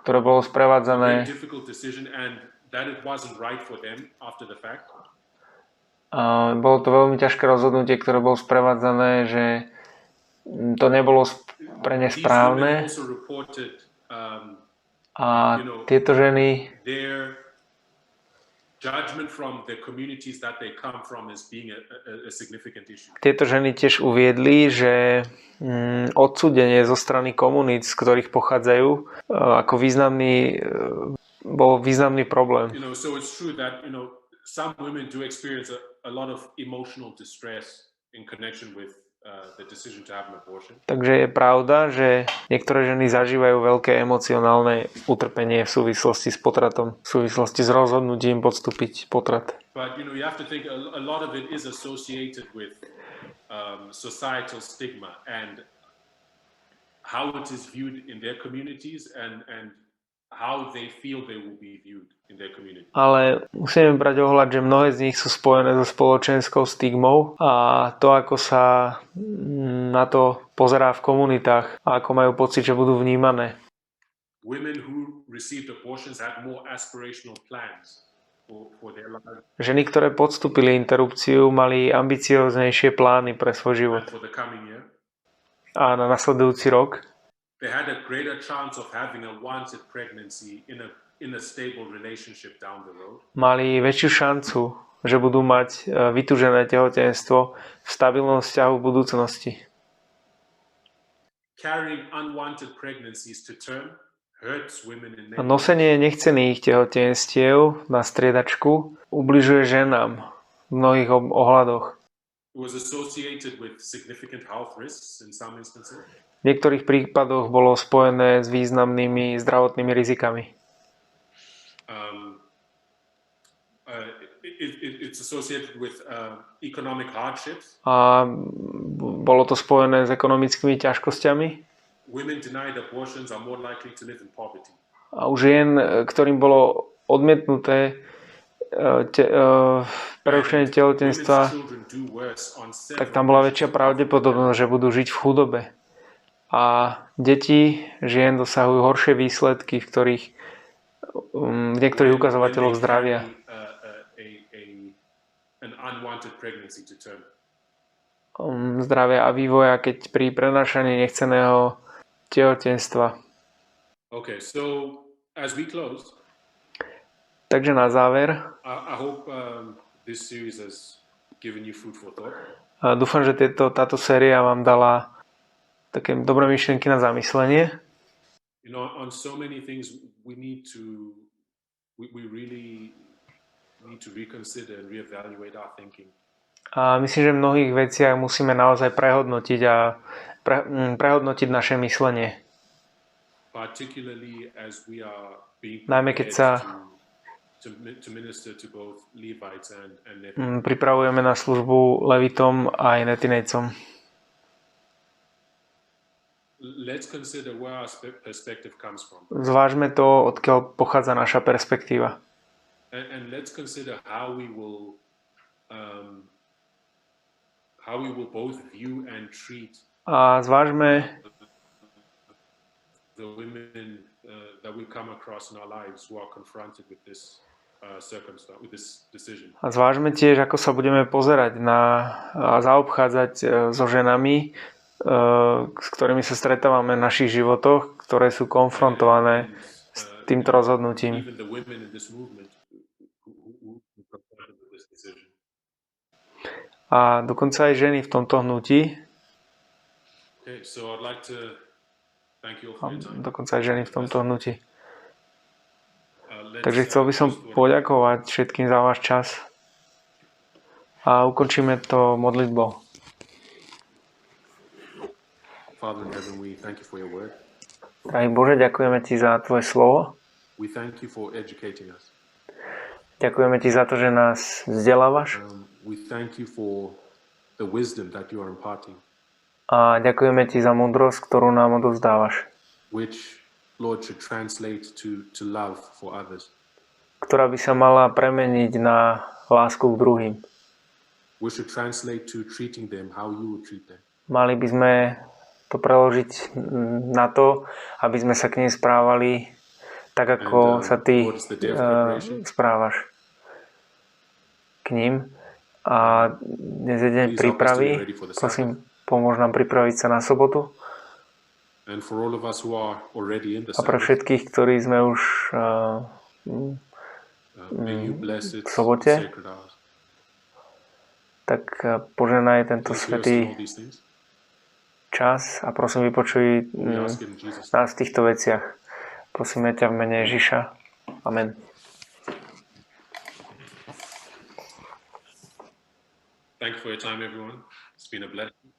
ktoré bolo sprevádzané difficult decision and that it wasn't right for them after the fact. Bolo to veľmi ťažké rozhodnutie, ktoré bolo sprevádzané, že to nebolo pre ne správne. A tieto ženy tieto ženy tiež uviedli, že odsúdenie zo strany komunít, z ktorých pochádzajú, ako bol významný problém. Some women do experience a lot of emotional distress in connection with the decision to have an abortion. Takže je pravda, že niektoré ženy zažívajú veľké emocionálne utrpenie v súvislosti s potratom, v súvislosti s rozhodnutím podstúpiť potrat. But you have to think a lot of it is associated with societal stigma and how it is viewed in their communities and how they feel they will be viewed in their community. Ale musíme brať ohľad, že mnohé z nich sú spojené so spoločenskou stigmou a to, ako sa na to pozerá v komunitách a ako majú pocit, že budú vnímané. Women who received abortions had more aspirational plans for their lives. Ženy, ktoré podstúpili interrupciu, mali ambicióznejšie plány pre svoj život. For the coming year. A na nasledujúci rok. They had a greater chance of having a wanted pregnancy in a stable relationship down the road. Mali väčšiu šancu, že budú mať vytúžené tehotenstvo v stabilnom vzťahu v budúcnosti. Carrying unwanted pregnancies to term hurts women in many ways. Nosenie nechcených tehotenstiev na striedačku ubližuje ženám v mnohých ohľadoch. It was associated with significant health risks in some instances. V niektorých prípadoch bolo spojené s významnými zdravotnými rizikami. it's associated with economic hardships. A bolo to spojené s ekonomickými ťažkosťami. Women denied abortions are more likely to live in poverty. A u žien, ktorým bolo odmietnuté prerušenie tehotenstva, tak tam bola väčšia pravdepodobnosť, že budú žiť v chudobe. A deti žien dosahujú horšie výsledky, v niektorých ukazovateľoch zdravia. Zdravia a vývoja, keď pri prenášaní nechceného tehotenstva. Okay, so as we close, takže na záver, I hope this series has given you food for thought. Dúfam, že táto séria vám dala také dobré myšlienky na zamyslenie. You know, on so many things we really need to reconsider and reevaluate our thinking. A myslím, že v mnohých veciach musíme naozaj prehodnotiť prehodnotiť naše myslenie. Particularly as we are being najmä keď sa pripravujeme na službu Levitom a aj Netinejcom. Zvážme to, odkiaľ pochádza naša perspektíva. A zvážme the women that we come across in our lives who are confronted with this circumstance, with this decision. A zvážme tiež, ako sa budeme pozerať a zaobchádzať so ženami, s ktorými sa stretávame v našich životoch, ktoré sú konfrontované s týmto rozhodnutím. A dokonca aj ženy v tomto hnutí. Dokonca aj ženy v tomto hnutí. Takže chcel by som poďakovať všetkým za váš čas a ukončíme to modlitbou. Drahý Bože, ďakujeme Ti za Tvoje slovo. Ďakujeme Ti za to, že nás vzdelávaš. A ďakujeme Ti za múdrosť, ktorú nám odovzdávaš. Ktorá by sa mala premeniť na lásku k druhým. Mali by sme to preložiť na to, aby sme sa k nim správali tak, ako sa Ty správaš k ním. A dnes je deň prípravy. Prosím, pomôž nám pripraviť sa na sobotu. A pre všetkých, ktorí sme už v sobote, tak poženaj tento svätý čas a prosím, vypočuj nás v týchto veciach. Prosíme ťa v mene Ježiša. Amen. Thank you for your time, everyone. It's been a blessing.